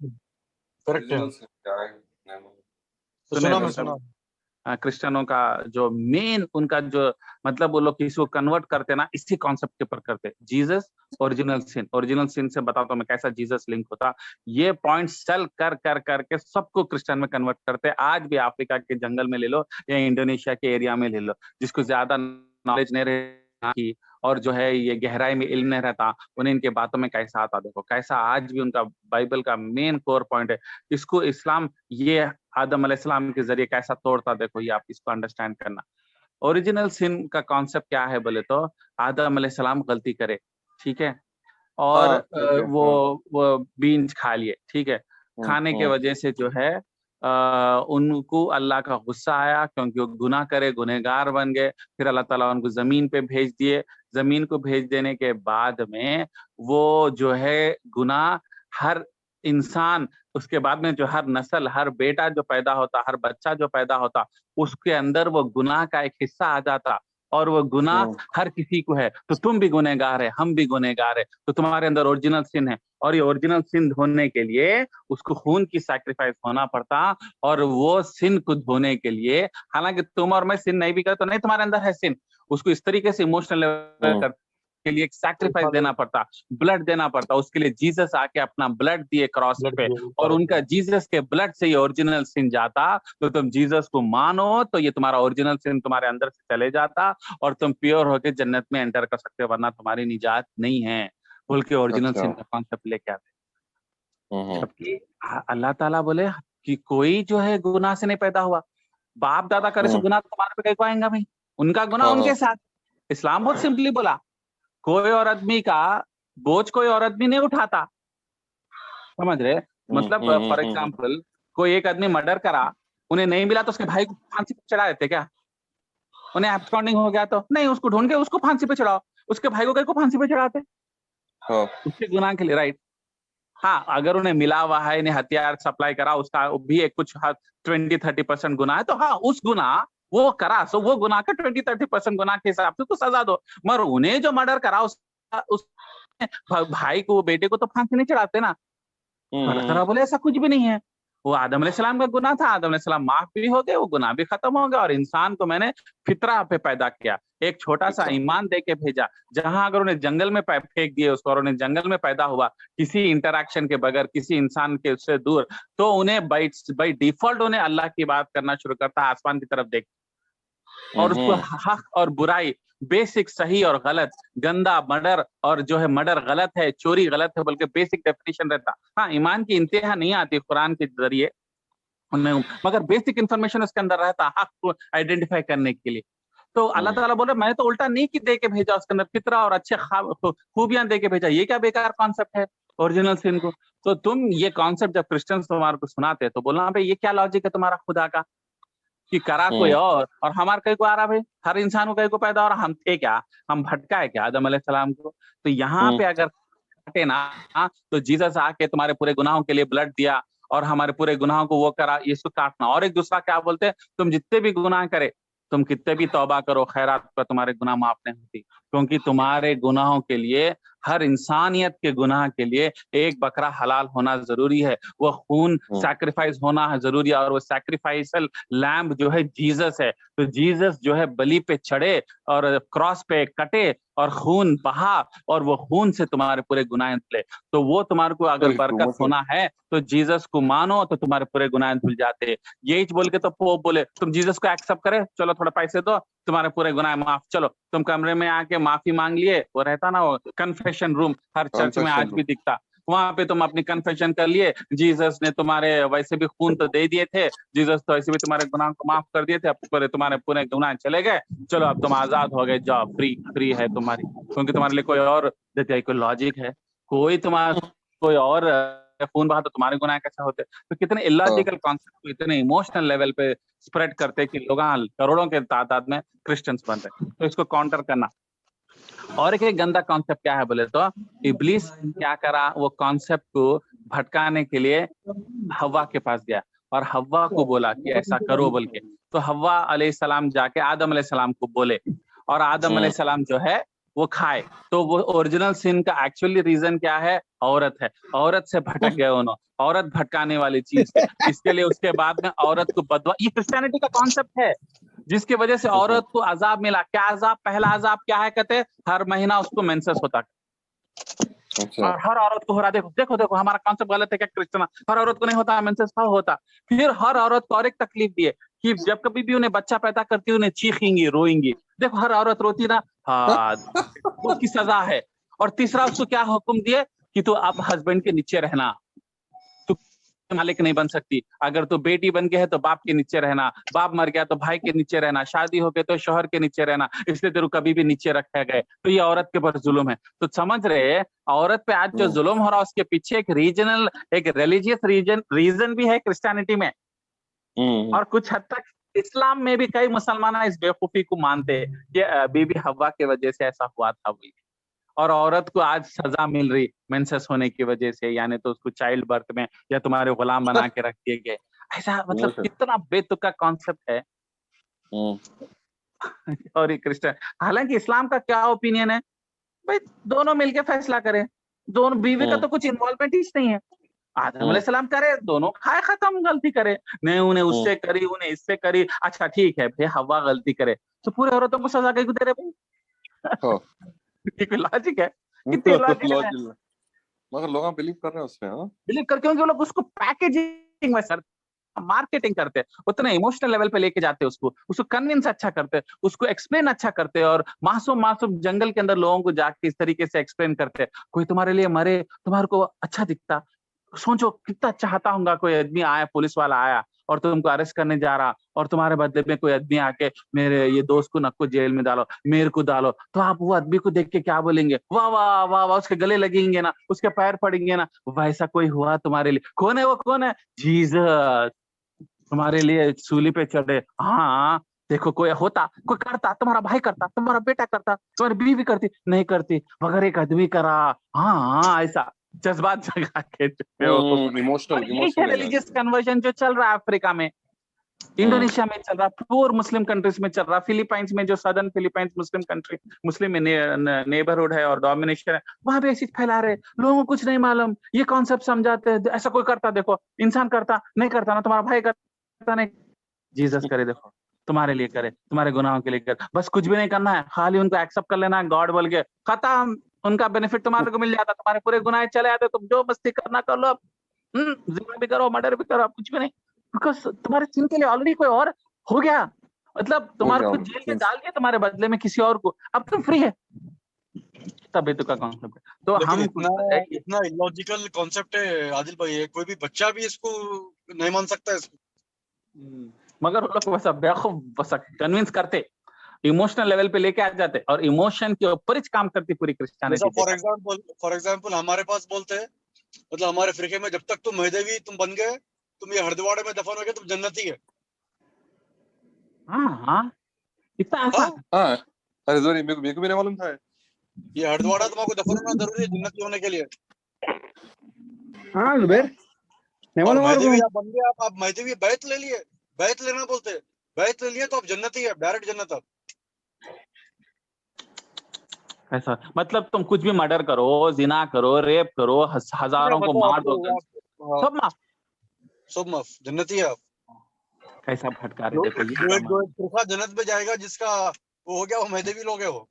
क्रिश्चियनों का जो मेन उनका जो मतलब, वो लोग किसी को कन्वर्ट करते ना, इसी कॉन्सेप्ट के ऊपर करते, जीसस ओरिजिनल सिन से बताता हूं मैं कैसा जीसस लिंक होता। ये पॉइंट सेल कर कर करके सबको क्रिश्चियन में कन्वर्ट करते। आज भी अफ्रीका के जंगल में ले लो या इंडोनेशिया के एरिया में ले लो, जिसको ज्यादा नॉलेज नहीं रहती और जो है ये गहराई में इल्म नहीं रहता, उन्हें इनके बातों में कैसा आता। देखो कैसा आज भी उनका बाइबल का मेन कोर पॉइंट है, इसको इस्लाम ये आदम अलैहिस्सलाम के जरिए कैसा तोड़ता, देखो ये आप इसको अंडरस्टैंड करना। ओरिजिनल सिन का कॉन्सेप्ट क्या है बोले तो, आदम अलैहिस्सलाम गलती करे, ठीक है, और वो बीन्स खा लिए, ठीक है, खाने के वजह से जो है उनको अल्लाह का गुस्सा आया, क्योंकि वो गुनाह करे, गुनहगार बन गए। फिर अल्लाह ताला उनको जमीन पे भेज दिए। जमीन को भेज देने के बाद में वो जो है गुनाह, हर इंसान, उसके बाद में जो हर नस्ल, हर बेटा जो पैदा होता, हर बच्चा जो पैदा होता, उसके अंदर वो गुनाह का एक हिस्सा आ जाता, और वो गुनाह हर किसी को है। तो तुम भी गुनहगार है, हम भी गुनहगार है, तो तुम्हारे अंदर ओरिजिनल सिन है, और ये ओरिजिनल सिन धोने के लिए उसको खून की सैक्रिफाइस होना पड़ता। और वो सिन को धोने के लिए, हालांकि तुम और मैं सिन नहीं भी करे तो नहीं तुम्हारे अंदर है सिन, उसको इस तरीके से इमोशनल लेवल के लिए एक सैक्रिफाइस देना पड़ता, ब्लड देना पड़ता। उसके लिए जीसस आके अपना ब्लड दिए क्रॉस पे, और उनका जीसस के ब्लड से ये ओरिजिनल सिन जाता। तो तुम जीसस को मानो तो ये तुम्हारा ओरिजिनल सिन तुम्हारे अंदर से चले जाता, और तुम प्योर होके जन्नत में एंटर कर सकते हो, वरना तुम्हारी निजात नहीं है बोल के ओरिजिनल सिन का कॉन्सेप्ट लेके आते। जबकि अल्लाह ताला बोले कि कोई जो है गुनाह से नहीं पैदा हुआ, बाप दादा करे सो गुनाह तुम्हारे पे कहीं को आएगा भाई, उनका गुनाह हाँ, उनके साथ। इस्लाम बहुत सिंपली बोला, कोई और आदमी का बोझ कोई और आदमी नहीं उठाता, समझ रहे? मतलब फॉर एग्जाम्पल कोई एक आदमी मर्डर करा, उन्हें नहीं मिला तो उसके भाई को फांसी पे चढ़ा देते क्या? उन्हें एब्सकॉन्डिंग हो गया तो नहीं, उसको ढूंढ के उसको फांसी पे चढ़ाओ, उसके भाई को फांसी पे चढ़ाते हाँ, उसके गुनाह के लिए, राइट? हाँ, अगर उन्हें मिला हुआ है, इन्हें हथियार सप्लाई करा, उसका भी एक कुछ 20-30% गुनाह है, तो हाँ उस गुनाह वो करा, सो वो गुनाह का 20-30% गुनाह के हिसाब से उसको सजा दो। मगर उन्हें जो मर्डर करा उस भाई को, बेटे को तो फांसी नहीं चढ़ाते ना। अल्लाह ताला बोले ऐसा कुछ भी नहीं है, वो आदम अलैहिस्सलाम का गुनाह था, आदम अलैहिस्सलाम माफ भी हो गए, वो गुनाह भी खत्म हो गया, और इंसान को मैंने फितरा पे पैदा किया, एक छोटा सा ईमान दे के भेजा। जहां अगर उन्हें जंगल में फेंक दिए उसको, और उन्हें जंगल में पैदा हुआ किसी इंटरैक्शन के बगैर, किसी इंसान के उससे दूर, तो उन्हें बाई डिफॉल्ट उन्हें अल्लाह की बात करना शुरू करता, आसमान की तरफ देख, और उसको हक और बुराई, बेसिक सही और गलत, गंदा मर्डर और जो है मर्डर गलत है, चोरी गलत है, बल्कि बेसिक डेफिनेशन रहता। हाँ, ईमान की इंतहा नहीं आती कुरान के जरिए उनमें, मगर बेसिक इंफॉर्मेशन उसके अंदर रहता हक को आइडेंटिफाई करने के लिए। तो अल्लाह ताला बोले मैं तो उल्टा नहीं दे के भेजा, उसके अंदर फितरा और अच्छे खूबियां दे के भेजा। ये क्या बेकार कॉन्सेप्ट है ओरिजिनल सिन को? तो तुम ये कॉन्सेप्ट जब क्रिश्चियंस तुम्हारे को सुनाते तो बोलना भाई ये क्या लॉजिक है तुम्हारा खुदा का, कि करा कोई और हमारे कहीं को आ रहा भाई, हर इंसान को कहीं को पैदा हो रहा, हम थे क्या, हम भटका है क्या आदम अलैहिस्सलाम को? तो यहाँ पे अगर काटे ना तो जीसस आके तुम्हारे पूरे गुनाहों के लिए ब्लड दिया और हमारे पूरे गुनाहों को वो करा, इसको काटना। और एक दूसरा क्या बोलते हैं, तुम जितने भी गुनाह करे, तुम कितने भी तौबा करो, खैरात पर तुम्हारे गुनाह माफ नहीं होती, क्योंकि तुम्हारे गुनाहों के लिए, हर इंसानियत के गुनाह के लिए एक बकरा हलाल होना जरूरी है, वो खून सैक्रिफाइस होना है जरूरी है, और वो सैक्रिफाइसल लैम्ब जो है जीसस है। तो जीसस जो है बलि पे चढ़े और क्रॉस पे कटे और खून बहा, और वो खून से तुम्हारे पूरे गुनाह धुले। तो वो तुम्हारे को अगर बरकत होना है तो जीसस को मानो, तो तुम्हारे पूरे गुनाह धुल जाते। यही बोल के तो पोप बोले तुम जीसस को एक्सेप्ट करे, चलो थोड़ा पैसे दो, तुम्हारे पूरे गुनाह माफ, चलो तुम कमरे में आके माफी मांग लिए, वो रहता ना वो कन्फेशन रूम, हर चर्च में आज भी दिखता, वहां पे तुम अपनी कन्फेशन कर लिए, जीसस ने तुम्हारे वैसे भी खून तो दे दिए थे, जीसस तो ऐसे भी तुम्हारे गुनाह को माफ कर दिए थे, अब तुम्हारे पूरे गुनाह चले गए, चलो अब तुम आजाद हो गए, जाओ, फ्री है तुम्हारी, क्योंकि तुम्हारे लिए कोई और देते, कोई लॉजिक है? कोई तुम्हारा कोई और खून बहा तो तुम्हारे गुनाह कैसे होते? तो कितने इलॉजिकल कॉन्सेप्ट को इतने इमोशनल लेवल पे स्प्रेड करते कि लोग करोड़ों के तादाद में क्रिश्चियंस बन रहे। तो इसको काउंटर करना। और एक गंदा कॉन्सेप्ट क्या है बोले तो, इब्लीस क्या करा, वो कॉन्सेप्ट को भटकाने के लिए हव्वा के पास गया और हव्वा को बोला कि ऐसा करो बोल के। तो हव्वा अलैहिस्सलाम जाके आदम अलैहिस्सलाम को बोले, और आदम अलैहिस्सलाम जो है वो खाए। तो वो ओरिजिनल सिन का एक्चुअली रीजन क्या है? औरत है। औरत से भटक गए उन्होंने, औरत भटकाने वाली चीज है। इसके लिए उसके बाद में औरत को बदवा, ये क्रिश्चियनिटी का कॉन्सेप्ट है, जिसकी वजह से औरत को अजाब मिला। क्या अजाब? पहला अजाब क्या है कहते हैं, हर महीना उसको मेंसेस होता। और हर औरत को हो रहा, देखो देखो देखो, हमारा कॉन्सेप्ट गलत है क्या क्रिश्चियन? हर औरत को नहीं होता मेंसेस, हाँ होता। फिर हर औरत को और एक तकलीफ दिए कि जब कभी भी उन्हें बच्चा पैदा करती है उन्हें चीखेंगी, रोएंगी। देखो हर औरत रोती ना, हाँ उसकी सजा है। और तीसरा उसको क्या हुक्म दिए कि तू अब हस्बैंड के नीचे रहना, तू मालिक नहीं बन सकती। अगर तू बेटी बन गए है तो बाप के नीचे रहना, बाप मर गया तो भाई के नीचे रहना, शादी हो गई तो शौहर के नीचे रहना, इसलिए तेरे को कभी भी नीचे रखा गए। तो ये औरत के ऊपर जुल्म है। तो समझ रहे, औरत पे आज जो जुल्म हो रहा है उसके पीछे एक रीजनल, एक रिलीजियस रीजन भी है क्रिश्चियनिटी में, और कुछ हद तक इस्लाम में भी कई मुसलमान इस बेवकूफी को मानते हैं कि बीबी हव्वा की वजह से ऐसा हुआ था। और औरत को आज सजा मिल रही मेंसेस होने की वजह से, यानी तो उसको चाइल्ड बर्थ में या तुम्हारे गुलाम बना के रख दिए गए। ऐसा मतलब कितना बेतुका कॉन्सेप्ट है। और ये क्रिश्चियन, हालांकि इस्लाम का क्या ओपिनियन है भाई, दोनों मिलके फैसला करें, दोनों बीवी का तो कुछ इन्वॉल्वमेंट ही नहीं है। आदम अलैहिस्सलाम करे, दोनों खाए खत्म, गलती करे नहीं, उन्हें उससे करी, उन्हें इससे करी, अच्छा ठीक है भाई हव्वा गलती करे तो पूरे औरतों को सजा कहीं दे रहे भाई? लॉजिक है, कितनी लॉजिक है। मगर लोग बिलीव कर रहे हैं उसमें, बिलीव कर, क्योंकि वो लोग उसको पैकेजिंग में सर मार्केटिंग करते हैं, उतना इमोशनल लेवल पे लेके जाते हैं उसको कन्विंस अच्छा करते हैं, उसको एक्सप्लेन अच्छा करते हैं, और मासूम जंगल के अंदर लोगों को जाके इस तरीके से एक्सप्लेन करते हैं। कोई तुम्हारे लिए मरे, तुम्हारे को अच्छा दिखता, सोचो कितना चाहता होगा कोई आदमी आया, पुलिस वाला आया और तुमको अरेस्ट करने जा रहा, और तुम्हारे बदले में कोई आदमी आके मेरे ये दोस्त को नको जेल में डालो, मेरे को डालो, तो आप वो आदमी को देख के क्या बोलेंगे? वाह वाह वाह वाह, उसके गले लगेंगे ना, उसके पैर पड़ेंगे ना। वैसा कोई हुआ तुम्हारे लिए? कौन है वो? कौन है? जीसस तुम्हारे लिए सूली पे चढ़े। हाँ, देखो कोई होता, कोई करता, तुम्हारा भाई करता, तुम्हारा बेटा करता, तुम्हारी बीवी करती, नहीं करती, मगर एक आदमी करा। हाँ, ऐसा जज्बात जगा के इमोशनल रिलीजियस कन्वर्जन जो चल रहा है अफ्रीका में, इंडोनेशिया में चल रहा, पूर मुस्लिम कंट्रीज में चल रहा, फिलीपाइंस में जो सदर्न फिलीपाइंस मुस्लिम कंट्री, मुस्लिम नेबरहुड है और डोमिनेशन है, वहां पे ऐसी फैला रहे, लोगों को कुछ नहीं मालूम, ये कॉन्सेप्ट समझाते हैं। ऐसा कोई करता, देखो इंसान करता, नहीं करता ना, तुम्हारा भाई करता नहीं, जीसस करे, देखो तुम्हारे लिए करे, तुम्हारे गुनाहों के लिए करे, बस कुछ भी नहीं करना है, खाली उनको एक्सेप्ट कर लेना है गॉड बोल के, खत्म, उनका बेनिफिट तुम्हारे को मिल जाता, तुम्हारे पूरे गुनाह चले आते, तुम जो मस्ती करना कर लो, जिना भी करो, मर्डर भी करो, कुछ भी नहीं, बिकॉज तुम्हारे सिन के लिए ऑलरेडी कोई और हो गया, मतलब तुम्हारे को जेल में डाल दिया तुम्हारे बदले में किसी और को, अब तुम फ्री है, तभी तो का कॉन्सेप्ट है। तो हम इतना इलॉजिकल कॉन्सेप्ट है आदिल भाई, कोई भी बच्चा भी इसको नहीं मान सकता इसको, मगर वो लोग वैसा बेवकूफ कन्विंस करते, इमोशनल लेवल पे लेके आ जाते, और इमोशन के ऊपर ही काम करती पूरी क्रिश्चियनिटी। फॉर एग्जांपल हमारे पास बोलते हैं, मतलब हमारे फिरके में, जब तक तुम महदेवी तुम बन गए, तुम ये हरद्वाड़े में दफन हो गए, तुम जन्नती है। हाँ, इतना आसान। हाँ, अरे जोरी मेरे को भी नहीं मालूम था ये हरद्वाड़ा तुमको दफन होना जरूरी है जन्नती होने के लिए। हाँ जुबैर, नहीं और मालूम। महदेवी आप बन गए, आप महदेवी बैत ले लिए, बैत लेना बोलते हैं, बैत ले लिए तो आप जन्नती है, डायरेक्ट जन्नत। आप ऐसा मतलब तुम कुछ भी मर्डर करो, जिना करो, रेप करो, हजारों को मार दो, सब माफ, सब माफ, जन्नती है आप। कैसा भटका रहे, देखो ये पुरखा जन्नत में जाएगा जिसका वो हो गया, वो महदेवी लोग है वो।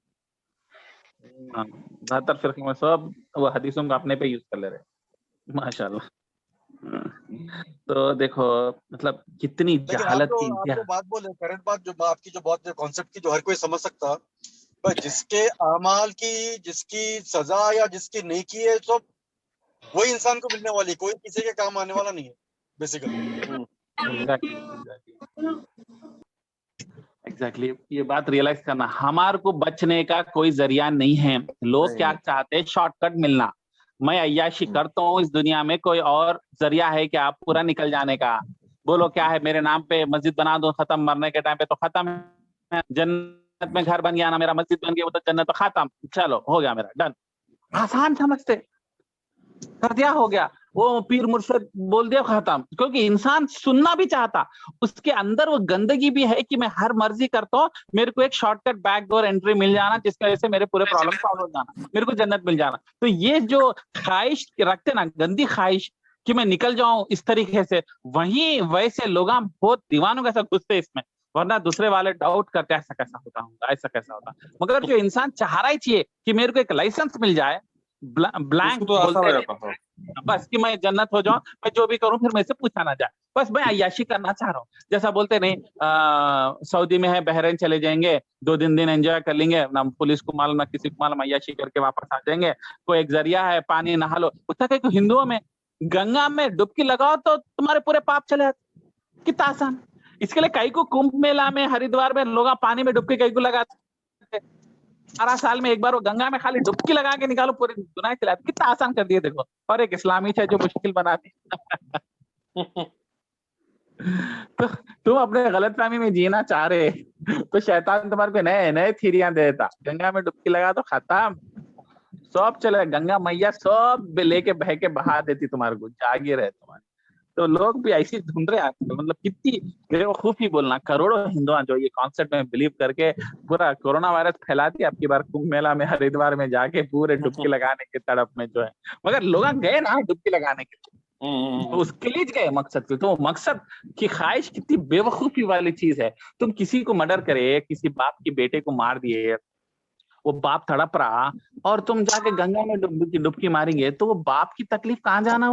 ज्यादातर फिरके में सब वो हदीसों को अपने पे यूज कर ले रहे, माशाल्लाह। तो देखो मतलब कितनी जहालत की आपको बात बोले, करंट बात जो आपकी जो बात कॉन्सेप्ट की जो हर कोई समझ सकता, पर जिसके अमाल की, जिसकी सजा या जिसकी नेकी है, सब वही इंसान को मिलने वाली, कोई किसी के काम आने वाला नहीं है बेसिकली। एग्जैक्टली ये बात रियलाइज करना, हमारे को बचने का कोई जरिया नहीं है। लोग क्या चाहते हैं? शॉर्टकट मिलना। मैं अय्याशी करता हूँ, इस दुनिया में कोई और जरिया है क्या पूरा निकल जाने का? बोलो क्या है, मेरे नाम पे मस्जिद बना दो, खत्म, मरने के टाइम पे तो खत्म है। जन्नत में घर बन गया ना, मेरा मस्जिद बन गया, वो तो जन्नत तो खत्म, चलो हो गया मेरा, डन। आसान समझते, कर दिया, हो गया, वो पीर मुर्शिद बोल दिया, खत्म। क्योंकि इंसान सुनना भी चाहता, उसके अंदर वो गंदगी भी है कि मैं हर मर्जी करता हूँ, मेरे को एक शॉर्टकट बैक डोर एंट्री मिल जाना, जिसकी वजह से मेरे पूरे प्रॉब्लम सॉल्व हो जाना, मेरे को जन्नत मिल जाना। तो ये जो ख्वाहिश रखते ना, गंदी ख्वाहिश कि मैं निकल जाऊं इस तरीके से, वही वैसे लोग बहुत दीवानों कैसा घुसते इसमें, वरना दूसरे वाले डाउट करते ऐसा कैसा होता होगा, ऐसा कैसा होता। मगर जो इंसान चाह रहा ही चाहिए कि मेरे को एक लाइसेंस मिल जाए, ब्लैंक तो बोलते बस कि मैं जन्नत हो जाऊं, मैं जो भी करूं फिर मेरे से पूछा ना जाए, बस मैं अय्याशी करना चाह रहा हूँ। जैसा बोलते नहीं, सऊदी में है, बहरीन चले जाएंगे, 2 दिन एंजॉय कर लेंगे, ना पुलिस को मालूम ना किसी को मालूम, अय्याशी करके वापस आ जाएंगे। कोई एक जरिया है, पानी नहा लो। उत्तर के हिंदुओं में गंगा में डुबकी लगाओ तो तुम्हारे पूरे पाप चले जाते, कितना आसान। इसके लिए कई को कुंभ मेला में, हरिद्वार में लोग पानी में डुबकी कई को लगाते, 12 साल में एक बार वो गंगा में खाली डुबकी लगा के निकालो, पूरे गुनाह चले जाते। कितना आसान कर दिए देखो, और एक इस्लामी है जो मुश्किल बना दी। तो तुम अपने गलतफहमी में जीना चाह रहे, तो शैतान तुम्हारे को नए नए थीरियां देता, गंगा में डुबकी लगा तो खत्म, सब चले, गंगा मैया सब लेके बह के बहा देती तुम्हारे को, जागे रहे तुम्हारे। तो लोग भी ऐसी ढूंढ रहे आजकल, मतलब कितनी बेवकूफी बोलना। करोड़ों हिंदुआ जो ये कॉन्सेप्ट में बिलीव करके पूरा कोरोना वायरस फैला दिया, आपकी बार कुंभ मेला में, हरिद्वार में जाके पूरे डुबकी लगाने के तड़प में जो है, मगर लोग गए ना डुबकी लगाने के लिए, तो उसके लिए गए मकसद के। तो मकसद की ख्वाहिश कितनी बेवकूफी वाली चीज है। तुम किसी को मर्डर करे, किसी बाप के बेटे को मार दिए, वो बाप तड़प रहा, और तुम जाके गंगा में डुबकी मारेंगे, तो वो बाप की तकलीफ कहाँ जाना?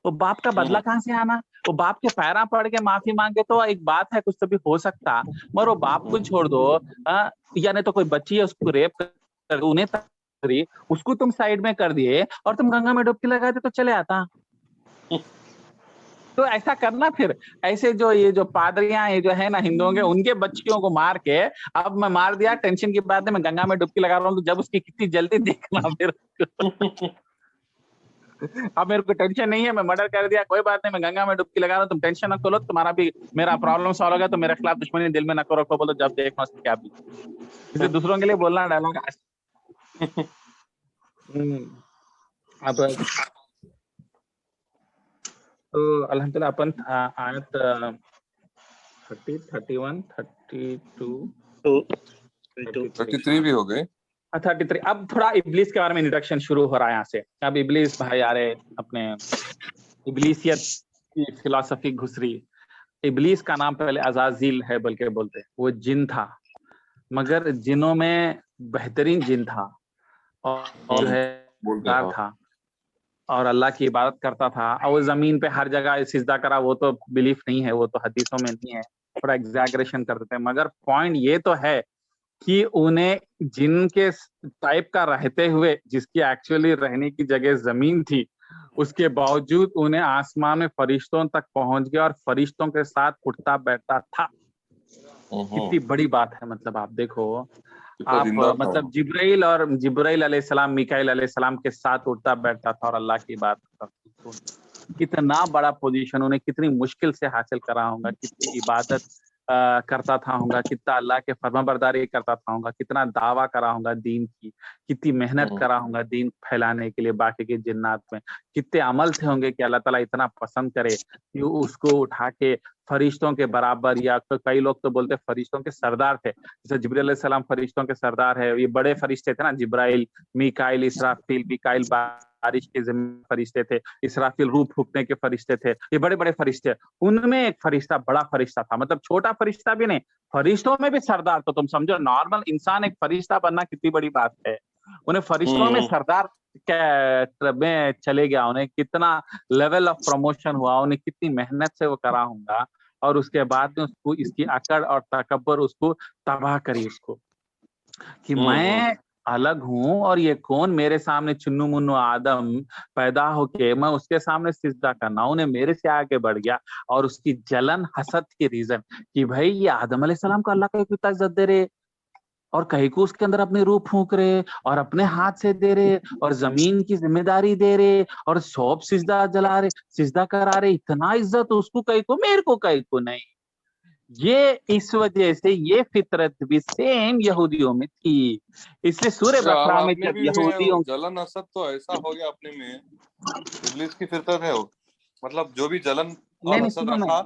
वो बाप का बदला कहाँ से आना? वो बाप के पैरा पड़ के माफी मांगे तो एक बात है, कुछ तो भी हो सकता, मगर वो बाप को छोड़ दो, या नहीं तो कोई बच्ची है उसको रेप कर, उन्हें उसको तुम साइड में कर दिए और तुम गंगा में डुबकी लगाते तो चले आता। तो ऐसा करना फिर, ऐसे जो ये जो पादरियां ये जो है ना हिंदुओं के, उनके बच्चियों को मार के, अब मैं मार दिया टेंशन की बात है, मैं गंगा में डुबकी लगा रहा हूँ, तो जब उसकी कितनी जल्दी देखना फिर। अब मेरे को टेंशन नहीं है, मैं मर्डर कर दिया, कोई बात नहीं, मैं गंगा में डुबकी लगा रहा हूँ, तुम टेंशन न करो, तुम्हारा भी मेरा प्रॉब्लम सॉल्व हो गया, तो मेरे खिलाफ दुश्मनी दिल में न करो, बोलो जब देखना क्या भी, इसे दूसरों के लिए बोलना डायलॉग। अब तो अल्हम्दुलिल्लाह अपन आयत 30, 31, 32, 33 भी हो गए। 33। अब थोड़ा इब्लीस के बारे में इंट्रोडक्शन शुरू हो रहा है यहाँ से। अब इब्लीस भाई यारे अपने इब्लीसियत की फिलॉसफी घुस रही। इब्लीस का नाम पहले अजाजिल है बल्कि बोलते, वो जिन था, मगर जिनों में बेहतरीन जिन था और है था और अल्लाह की इबादत करता था, और वो जमीन पे हर जगह सिजदा करा, वो तो बिलीफ नहीं है, वो तो हदीसों में नहीं है, थोड़ा एग्जैगरेशन करते थे। मगर पॉइंट ये तो है कि उन्हें जिनके टाइप का रहते हुए, जिसकी एक्चुअली रहने की जगह जमीन थी, उसके बावजूद उन्हें आसमान में फरिश्तों तक पहुंच गया और फरिश्तों के साथ उठता बैठता था। कितनी बड़ी बात है, मतलब आप देखो, आप मतलब जिब्राइल अलैहिस्सलाम, मिकाईल अलैहिस्सलाम के साथ उठता बैठता था और अल्लाह की बात करता। कितना बड़ा पोजीशन उन्हें कितनी मुश्किल से हासिल करा होगा, कितनी इबादत करता था होगा, कितना अल्लाह के फरमाबरदारी करता था होगा, कितना दावा करा होगा दीन की, कितनी मेहनत करा होगा दीन फैलाने के लिए बाकी के जिन्नात में, कितने अमल थे होंगे कि अल्लाह ताला इतना पसंद करे कि उसको उठा के फरिश्तों के बराबर, या तो कई लोग तो बोलते फरिश्तों के सरदार थे, जैसे जिब्राइल अलैहिस्सलाम फरिश्तों के सरदार है, ये बड़े फरिश्ते थे ना, जिब्राइल, मिकाईल, इसराफील। मिकाईल बारिश के फरिश्ते थे, इसराफील रूह फूकने के फरिश्ते थे, ये बड़े बड़े फरिश्ते। उनमें एक फरिश्ता बड़ा फरिश्ता था, मतलब छोटा फरिश्ता भी नहीं, फरिश्तों में भी सरदार। तो तुम समझो नॉर्मल इंसान एक फरिश्ता बनना कितनी बड़ी बात है, उन्हें फरिश्तों में सरदार में चले गया, उन्हें कितना लेवल ऑफ प्रमोशन हुआ, उन्हें कितनी मेहनत से वो करा होगा, और उसके बाद में उसको इसकी अकड़ और तकब्बर उसको तबाह करी, उसको कि मैं अलग हूं और ये कौन मेरे सामने चुन्नू मुन्नू आदम पैदा होके मैं उसके सामने सिजदा करना, उन्हें मेरे से आगे बढ़ गया। और उसकी जलन हसद की रीजन कि भाई ये आदम अलैहिस्सलाम को अल्लाह का कितना इज्जत दे रहे, और कहीं को उसके अंदर अपनी रूह फूंक रहे और अपने हाथ से दे रहे और जमीन की जिम्मेदारी दे रहे और सौंप सिजदा जला रहे, सिजदा करा रहे, इतना इज्जत उसको कहीं को, मेरे को कहीं को नहीं। ये इस वजह से ये फितरत भी सेम यहूदियों में थी, इसलिए सूरह बकरा में जब यहूदियों जलन असद तो ऐसा हो गया अपने में, इब्लीस की फितरत है वो, मतलब जो भी जलन और हसद रखा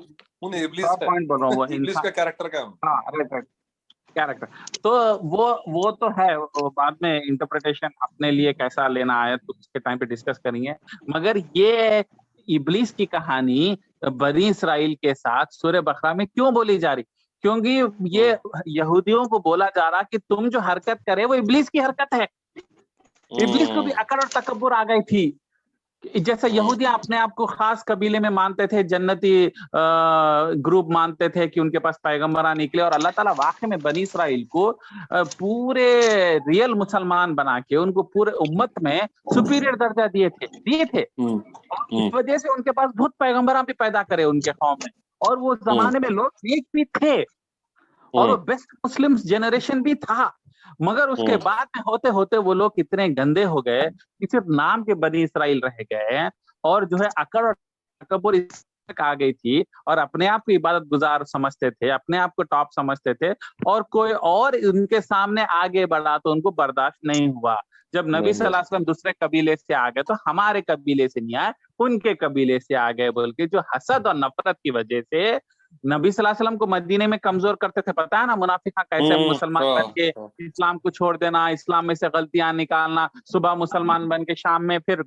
उन्हें इब्लीस है। पॉइंट बोल रहा हूँ, इब्लीस का कैरेक्टर क्या है? हाँ राइट, कैरेक्टर तो वो तो है, वो बाद में इंटरप्रिटेशन अपने लिए कैसा लेना है तो उसके टाइम पे डिस्कस करेंगे। मगर ये इब्लीस की कहानी बनी इसराइल के साथ सूरह बकरा में क्यों बोली जा रही? क्योंकि ये यहूदियों को बोला जा रहा कि तुम जो हरकत करे वो इब्लीस की हरकत है। इब्लीस को भी अकड़ और तकब्बुर आ गई थी, जैसे यहूदी अपने आप को खास कबीले में मानते थे, जन्नती ग्रुप मानते थे कि उनके पास पैगंबरा निकले, और अल्लाह ताला वाकई में बनी इसराइल को पूरे रियल मुसलमान बना के उनको पूरे उम्मत में सुपीरियर दर्जा दिए थे। और इस वजह से उनके पास बहुत पैगंबरा भी पैदा करे उनके कौम में, और वो जमाने में लोग नेक भी थे और वो बेस्ट मुस्लिम जनरेशन भी था। मगर उसके बाद में होते होते वो लोग इतने गंदे हो गए कि सिर्फ नाम के बनी इसराइल रह गए, और जो है अकड़ और तकब्बुर आ गई थी, और अपने आप को इबादत गुजार समझते थे, अपने आप को टॉप समझते थे, और कोई और उनके सामने आगे बढ़ा तो उनको बर्दाश्त नहीं हुआ। जब नबी सल्लल्लाहु अलैहि वसल्लम दूसरे कबीले से आ गए तो हमारे कबीले से नहीं आए, उनके कबीले से आ गए बोल के, जो हसद और नफरत की वजह से नबी सल्लल्लाहु अलैहि वसल्लम को मदीने में कमजोर करते थे। पता है ना मुनाफिका कैसे मुसलमान बन के इस्लाम को छोड़ देना, इस्लाम में से गलतियां निकालना, सुबह मुसलमान बन के शाम में फिर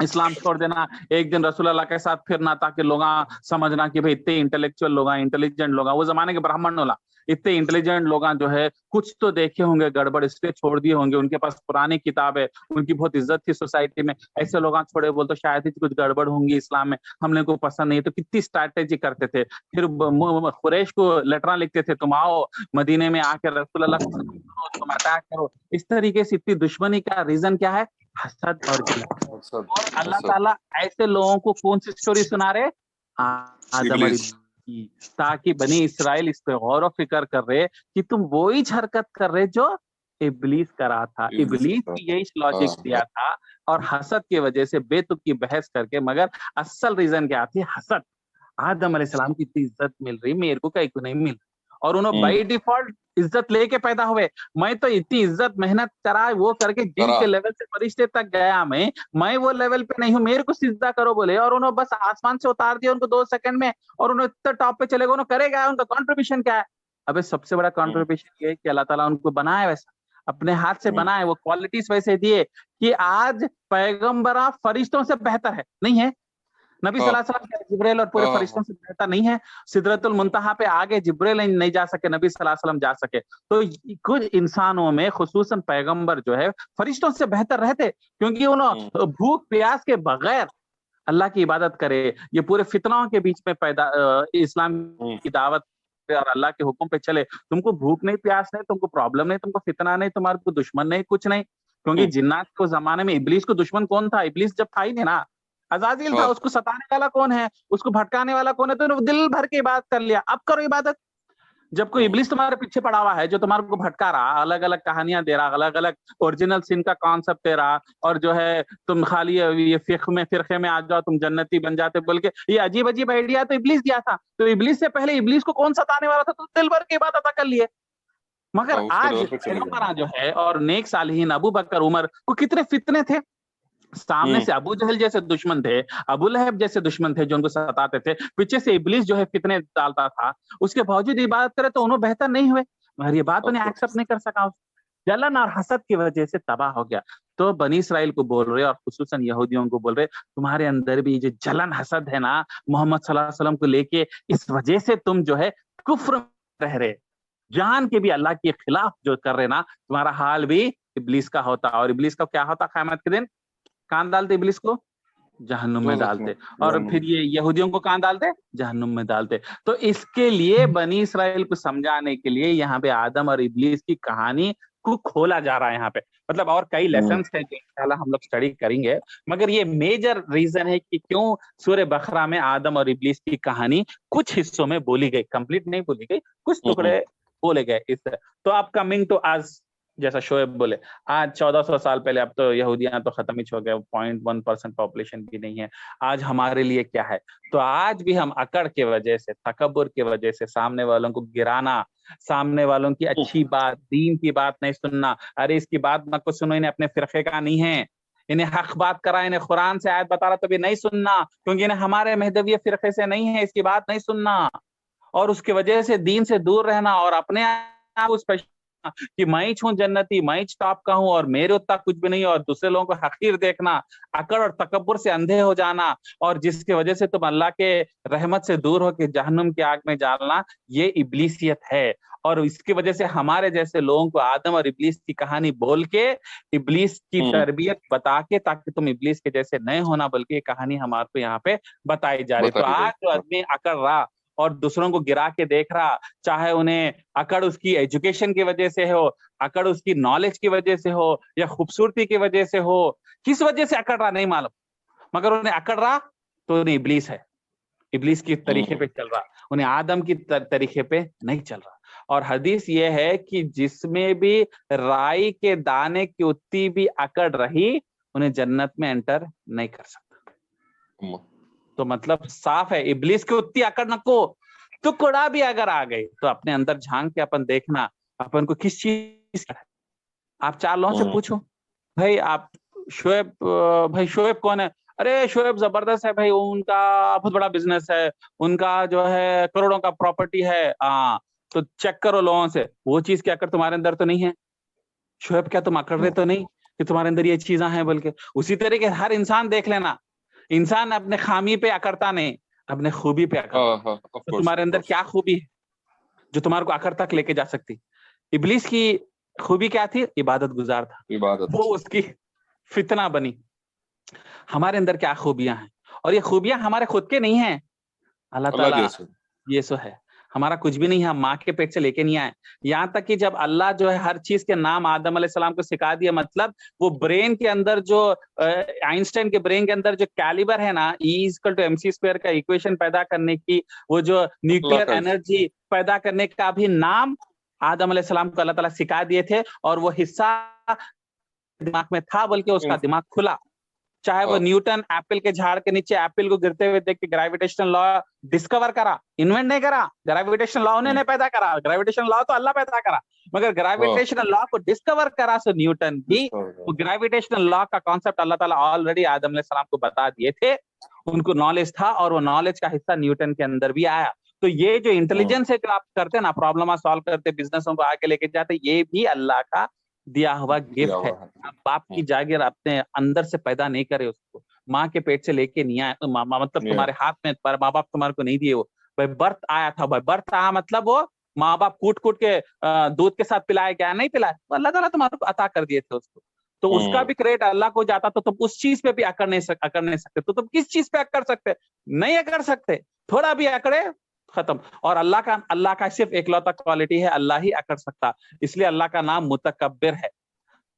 इस्लाम छोड़ देना, एक दिन रसूल अल्लाह के साथ फिरना, ताकि लोग समझना कि भाई इतने इंटेलेक्चुअल लोग, इंटेलिजेंट लोग, वो जमाने के ब्राह्मण होला, इतने इंटेलिजेंट लोग जो है कुछ तो देखे होंगे गड़बड़, इसलिए छोड़ दिए होंगे, उनके पास पुरानी किताब है, उनकी बहुत इज्जत थी सोसाइटी में, ऐसे लोग छोड़े बोल तो शायद ही कुछ गड़बड़ होंगी इस्लाम में, हम लोग को पसंद नहीं। तो कितनी स्ट्रैटेजी करते थे, फिर कुरैश को लेटर लिखते थे, तुम आओ मदीने में आकर रसूल अल्लाह तुम अटैक करो। इस तरीके से इतनी दुश्मनी का रीजन क्या है? हसद और जलन। और अल्लाह ताला ऐसे लोगों को कौन सी स्टोरी सुना रहे? आदम और इब्लीस। की, ताकि बनी इसराइल इस पे गौर व फिक्र कर रहे कि तुम वही हरकत कर रहे जो इब्लीस करा था। इब्लीस भी यही लॉजिक दिया था, और हसद की वजह से बेतुक की बहस करके, मगर असल रीजन क्या थी? हसद। आदम अलैहिस्सलाम की इतनी इज्जत मिल रही, मेरे को कहीं को नहीं मिल, और उन्होंने बाई डिफॉल्ट इज्जत लेके पैदा हुए। मैं तो इतनी इज्जत मेहनत करा वो करके जिन के लेवल से फरिश्ते तक गया, मैं वो लेवल पे नहीं हूँ, मेरे को सिजदा करो बोले, और उन्होंने बस आसमान से उतार दिया उनको 2 सेकंड में, और उन्होंने इतना टॉप पे चले गए। उन्होंने करेगा, उनका कॉन्ट्रीब्यूशन क्या है? अबे सबसे बड़ा कॉन्ट्रीब्यूशन ये है कि अल्लाह ताला उनको बनाया वैसा, अपने हाथ से बनाए, वो क्वालिटीज वैसे दिए कि आज पैगंबरा फरिश्तों से बेहतर है, नहीं है? नबी सल्लल्लाहु अलैहि वसल्लम जिब्राइल और पूरे फरिश्तों से बेहतर नहीं है? सिदरतुल मुंतहा पे आगे जिब्राइल नहीं जा सके, नबी सल्लल्लाहु अलैहि वसल्लम जा सके। तो कुछ इंसानों में खुसूसन पैगंबर जो है फरिश्तों से बेहतर रहते, क्योंकि उन्होंने भूख प्यास के बगैर अल्लाह की इबादत करे। ये पूरे फितनाओं के बीच में पैदा इस्लाम की दावत और अल्लाह के हुक्म पे चले। तुमको भूख नहीं, प्यास नहीं, तुमको प्रॉब्लम नहीं, तुमको फितना नहीं, तुम्हारे को दुश्मन नहीं, कुछ नहीं। क्योंकि जिन्नात के जमाने में इब्लीस को दुश्मन कौन था? इब्लीस जब था ही नहीं ना, अज़ाज़िल था। उसको सताने वाला कौन है? उसको भटकाने वाला कौन है? तो दिल भर के इबादत कर लिया। अब करो इबादत। जब कोई इब्लीस तुम्हारे पीछे पड़ा हुआ है, जो तुम्हारे को भटका रहा, अलग अलग कहानियां दे रहा, अलग अलग ओरिजिनल सिन का कॉन्सेप्ट दे रहा, और जो है तुम खाली ये फिरके में आ जाओ, तुम जन्नती बन जाते बोल के, ये अजीब अजीब आइडिया तो इब्लीस दिया था। तो इब्लीस से पहले इब्लीस को कौन सताने वाला था? तो दिल भर के इबादत अदा कर लिए। मगर आज पैगंबरा जो है और नेक सालिहीन अबू बकर उमर को कितने फितने थे। सामने से अबू जहल जैसे दुश्मन थे, अबू लहब जैसे दुश्मन थे जो उनको सताते थे, पीछे से इब्लीस जो है फितने डालता था, उसके बावजूद इबादत करे तो उन्होंने बेहतर नहीं हुए। मगर ये बात उन्हें एक्सेप्ट नहीं कर सका, जलन और हसद की वजह से तबाह हो गया। तो बनी इसराइल को बोल रहे और खुसूसन यहूदियों को बोल रहे, तुम्हारे अंदर भी जो जलन हसद है ना मोहम्मद सल्लल्लाहु अलैहि वसल्लम को लेके, इस वजह से तुम जो है कुफ्र में रह रहे, जान के भी अल्लाह के खिलाफ जो कर रहे ना, तुम्हारा हाल भी इब्लीस का होता। और इब्लीस का क्या होता? क़यामत के दिन कहां डालते इब्लीस को? जहन्नुम में डालते। और फिर ये यहूदियों को कहां डालते? जहन्नुम में डालते। तो इसके लिए बनी इसराइल को समझाने के लिए यहाँ पे आदम और इब्लीस की कहानी को खोला जा रहा है यहाँ पे। मतलब और कई लेसन्स हैं जो इंशाल्लाह हम लोग स्टडी करेंगे, मगर ये मेजर रीजन है कि क्यों सूरह बकरा में आदम और इब्लीस की कहानी कुछ हिस्सों में बोली गई, कंप्लीट नहीं बोली गई, कुछ टुकड़े बोले गए इस। तो आप कमिंग टू आज, जैसा शोएब बोले, आज 1400 साल पहले, अब तो यहूदियां तो खत्म ही हो गए, 0.1% पॉपुलेशन भी नहीं है। आज हमारे लिए क्या है? तो आज भी हम अकड़ के वजह से, तकब्बुर के वजह से, सामने वालों को गिराना, सामने वालों की अच्छी बात, दीन की बात नहीं सुनना, अरे इसकी बात मत को सुनो, इन्हें अपने फिरके का नहीं है, इन्हें हक बात करा, इन्हें कुरान से आयत बता रहा तो भी नहीं सुनना, क्योंकि इन्हें हमारे महदवी फिरके से नहीं है, इसकी बात नहीं सुनना, और उसकी वजह से दीन से दूर रहना, और अपने आप उस कि मैं ही छूं जन्नती, मैं ही टॉप का हूं और मेरे उतना कुछ भी नहीं, और दूसरे लोगों को हकीर देखना, अकड़ और तकब्बुर से अंधे हो जाना, और जिसकी वजह से तुम अल्लाह के रहमत से दूर होकर जहन्नुम की आग में डालना, ये इब्लीसियत है। और इसकी वजह से हमारे जैसे लोगों को आदम और इब्लीस की कहानी बोल के, इब्लीस की तरबियत बता के, ताकि तुम इब्लीस के जैसे नहीं होना, बल्कि ये कहानी हमारे को यहाँ पे बताई जा रही। तो आज जो आदमी अकड़ रहा और दूसरों को गिरा के देख रहा, चाहे उन्हें अकड़ उसकी एजुकेशन की वजह से हो, अकड़ उसकी नॉलेज की वजह से हो, या खूबसूरती की वजह से हो, किस वजह से अकड़ रहा नहीं मालूम, मगर उन्हें अकड़ रहा तो उन्हें इब्लीस है, इब्लीस की तरीके पे चल रहा, उन्हें आदम की तरीके पे नहीं चल रहा। और हदीस ये है कि जिसमें भी राई के दाने की उतनी भी अकड़ रही, उन्हें जन्नत में एंटर नहीं कर सकता। तो मतलब साफ है, इब्लीस की उतनी अकड़ नको, टुकड़ा भी अगर आ गई तो अपने अंदर झांक के अपन देखना, अपन को किस चीज का है। आप 4 लोगों से पूछो, भाई आप शोएब, भाई शोएब कौन है? अरे शोएब जबरदस्त है भाई, उनका बहुत बड़ा बिजनेस है, उनका जो है करोड़ों का प्रॉपर्टी है। तो चेक करो लोगों से, वो चीज की अकड़ तुम्हारे अंदर तो नहीं है। शोएब क्या तुम अकड़ रहे तो नहीं कि तुम्हारे अंदर ये चीजें हैं? बल्कि उसी तरीके हर इंसान देख लेना, इंसान अपने खामी पे अकड़ता नहीं, अपने खूबी पे अकड़ता। तो तुम्हारे अंदर क्या खूबी है जो तुम्हारे को अकड़ तक लेके जा सकती? इब्लीस की खूबी क्या थी? इबादत गुजार था, इबादत। वो उसकी फितना बनी। हमारे अंदर क्या खूबियां हैं? और ये खूबियां हमारे खुद के नहीं हैं, अल्लाह ताला ये सो है। ہمارا کچھ بھی نہیں ہے, ہم ماں کے پیٹ سے لے کے نہیں آئے. یہاں تک کہ جب اللہ جو ہے ہر چیز کے نام آدم علیہ السلام کو سکھا دیا, مطلب وہ برین کے اندر جو آئنسٹائن کے برین کے اندر جو کیلیبر ہے نا, E=mc² کا ایکویشن پیدا کرنے کی, وہ جو نیوکلیئر انرجی پیدا کرنے کا بھی نام آدم علیہ السلام کو اللہ تعالیٰ سکھا دیے تھے, اور وہ حصہ دماغ میں تھا, بلکہ اس کا دماغ کھلا. چاہے وہ نیوٹن ایپل کے جھاڑ کے نیچے ایپل کو گرتے ہوئے دیکھ کے گریویٹیشنل لا ڈسکور کرا, انوینٹ نہیں کرا. گریویٹیشنل لا انہوں نے پیدا کرا, گریویٹیشنل لا تو اللہ پیدا کرا, مگر گریویٹیشنل لا کو ڈسکور کرا سو نیوٹن بھی. وہ گریویٹیشنل لا کا کانسیپٹ اللہ تعالیٰ آلریڈی آدم علیہ السلام کو بتا دیے تھے, ان کو نالج تھا, اور وہ نالج کا حصہ نیوٹن کے اندر بھی آیا. تو یہ جو انٹیلیجنس ہے جو آپ کرتے ہیں نا, پرابلم سالو کرتے, بزنسوں کو آگے لے کے جاتے, یہ بھی اللہ کا دیا ہوا گفٹ ہے. آپ باپ کی جاگیر اپنے اندر سے پیدا نہیں کرے, اس کو ماں کے پیٹ سے لے کے نہیں آئے, مطلب تمہارے ہاتھ میں ماں باپ تمہارے کو نہیں دیے, وہ بھائی برتھ آیا تھا. بھائی برتھ آیا مطلب وہ ماں باپ کوٹ کوٹ کے دودھ کے ساتھ پلایا گیا, نہیں پلایا, اللہ تعالیٰ تمہارے کو عطا کر دیے تھے اس کو. تو اس کا بھی کریڈٹ اللہ کو جاتا, تو تم اس چیز پہ بھی اکڑ نہیں سکتے. تو تم کس چیز پہ اکڑ سکتے؟ نہیں اکڑ سکتے. تھوڑا بھی اکڑے ختم. اور اللہ کا صرف ایکلوتا کوالٹی ہے, اللہ ہی اکڑ سکتا. اس لیے اللہ کا نام متکبر ہے.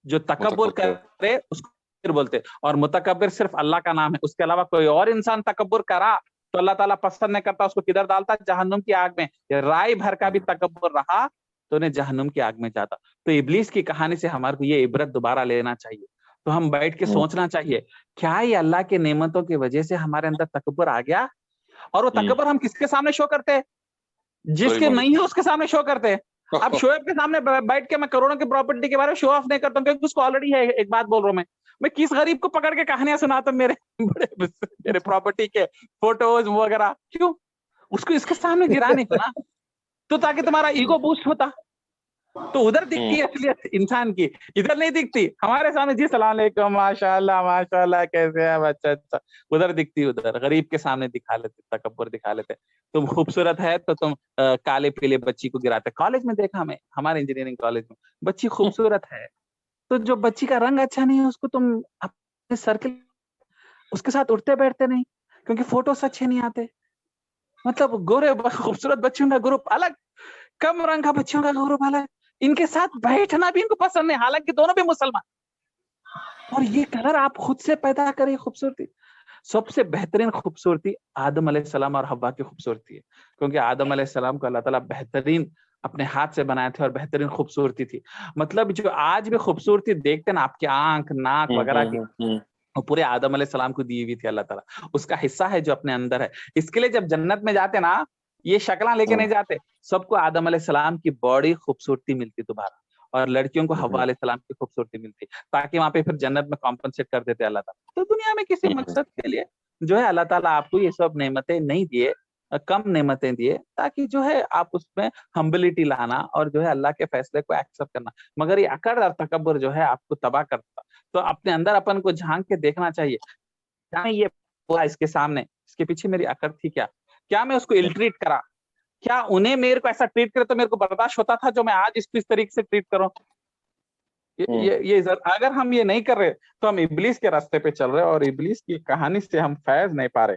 جو تکبر کرے اس کو بولتے, اور متکبر صرف اللہ کا نام ہے. اس کے علاوہ کوئی اور انسان تکبر کرا تو اللہ تعالیٰ پسند نہیں کرتا, اس کو کدھر ڈالتا؟ جہنم کی آگ میں. رائے بھر کا بھی تکبر رہا تو انہیں جہنم کی آگ میں جاتا. تو ابلیس کی کہانی سے ہمارے کو یہ عبرت دوبارہ لینا چاہیے. تو ہم بیٹھ کے سوچنا چاہیے, کیا یہ اللہ کے نعمتوں کی وجہ سے ہمارے اندر تکبر آ گیا؟ اور وہ تکبر ہم کس کے سامنے شو کرتے ہیں؟ جس کے نہیں ہے اس کے سامنے شو کرتے ہیں. اب شعیب کے سامنے بیٹھ کے میں کروڑوں کی پراپرٹی کے بارے میں شو آف نہیں کرتا ہوں, کیونکہ اس کو آلریڈی ہے. ایک بات بول رہا ہوں, میں کس غریب کو پکڑ کے کہانیاں سناتا ہوں میرے پراپرٹی کے فوٹوز وغیرہ, کیوں؟ اس کو اس کے سامنے گرانے کو نا, تو تاکہ تمہارا ایگو بوسٹ ہوتا. تو ادھر دکھتی ہے اصلیت انسان کی, ادھر نہیں دکھتی. ہمارے سامنے جی السلام علیکم, ماشاء اللہ کیسے ہیں بچہ, اچھا ادھر دکھتی. ادھر غریب کے سامنے دکھا لیتے, تکبر دکھا لیتے. تم خوبصورت ہے تو تم کالے پیلے بچی کو گراتے. کالج میں دیکھا میں, ہمارے انجینئرنگ کالج میں, بچی خوبصورت ہے تو جو بچی کا رنگ اچھا نہیں ہے اس کو تم اپنے سرکل اس کے ساتھ اٹھتے بیٹھتے نہیں, کیونکہ فوٹوز اچھے نہیں آتے. مطلب گورے خوبصورت بچیوں کا گروپ الگ, کم رنگ کا بچیوں کا گروپ الگ, ان کے ساتھ بیٹھنا بھی ان کو پسند نہیں, حالانکہ دونوں بھی مسلمان. اور یہ کلر آپ خود سے پیدا کریں خوبصورتی. سب سے بہترین خوبصورتی آدم علیہ السلام اور حوا کی خوبصورتی ہے, کیونکہ آدم علیہ السلام کو اللہ تعالیٰ بہترین اپنے ہاتھ سے بنائے تھے, اور بہترین خوبصورتی تھی. مطلب جو آج بھی خوبصورتی دیکھتے نا آپ کے آنکھ ناک وغیرہ کی, وہ پورے آدم علیہ السلام کو دی ہوئی تھی اللہ تعالیٰ. اس کا حصہ ہے جو اپنے اندر ہے. اس کے لیے جب جنت میں جاتے نا, یہ شکلاں لے کے نہیں جاتے, سب کو آدم علیہ السلام کی باڈی خوبصورتی ملتی دوبارہ, اور لڑکیوں کو حوا علیہ السلام کی خوبصورتی ملتی, تاکہ وہاں پہ پھر جنت میں کمپنسیٹ کر دیتے اللہ تعالیٰ. تو دنیا میں کسی مقصد کے لیے جو ہے اللہ تعالیٰ آپ کو یہ سب نعمتیں نہیں دیے, کم نعمتیں دیے, تاکہ جو ہے آپ اس میں ہمبلٹی لانا اور جو ہے اللہ کے فیصلے کو ایکسپٹ کرنا. مگر یہ اکڑ اور تکبر جو ہے آپ کو تباہ کرتا. تو اپنے اندر اپن کو جھانک کے دیکھنا چاہیے, کیا یہ ہوا اس کے سامنے, اس کے پیچھے میری اکڑ تھی کیا میں اس کو الٹ ٹریٹ کرا, کیا انہیں میرے کو ایسا ٹریٹ کرے تو میرے کو برداشت ہوتا تھا جو میں آج اس طریقے سے ٹریٹ کروں. یہ اگر ہم یہ نہیں کر رہے تو ہم ابلیس کے راستے پہ چل رہے, اور ابلیس کی کہانی سے ہم فیض نہیں پا رہے,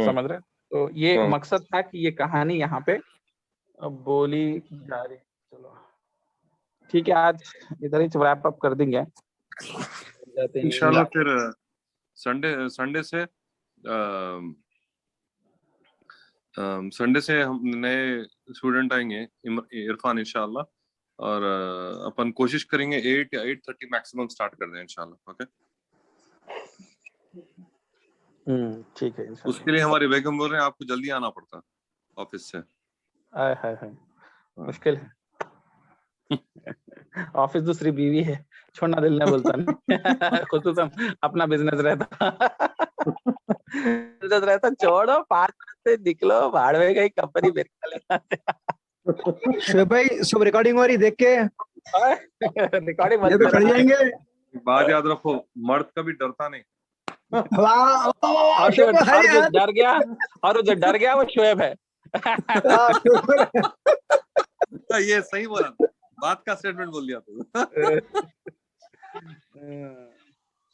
سمجھ رہے. تو یہ مقصد تھا کہ یہ کہانی یہاں پہ بولی جا رہی. چلو ٹھیک ہے, آج ادھر ہی ریپ اپ کر دیں گے انشاءاللہ. پھر سنڈے سے ہم نئے اسٹوڈنٹ آئیں گے, عرفان انشاءاللہ, اور اپن کوشش کریں گے 8 یا 8:30 میکسیمم سٹارٹ کر دیں انشاءاللہ. اوکے, ٹھیک ہے. اس کے لیے ہمارے بیگم بول رہے ہیں آپ کو جلدی آنا پڑتا آفس سے. مشکل ہے, آفس دوسری بیوی ہے, چھوڑنا دل نہیں بولتا نہیں, خصوصاً اپنا بزنس رہتا چھوڑو 5 سے نکلو, بھاڑ میں گئی کمپنی میرے. شعیب بھائی سب ریکارڈنگ ہو رہی, دیکھ کے ریکارڈنگ کھڑ جائیں گے. بات یاد رکھو, مرد کبھی ڈرتا نہیں. اور جو ڈر گیا وہ شعیب ہے. یہ صحیح بولا, بات کا اسٹیٹمنٹ بول دیا تو.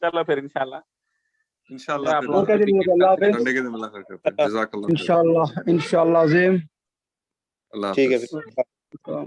چلو پھر انشاءاللہ انشاءاللہ سنڈے کے دن ملا کرتے ہیں. جزاک اللہ. انشاءاللہ عظیم. अल्लाह ठीक है हाफिज। फिर। तो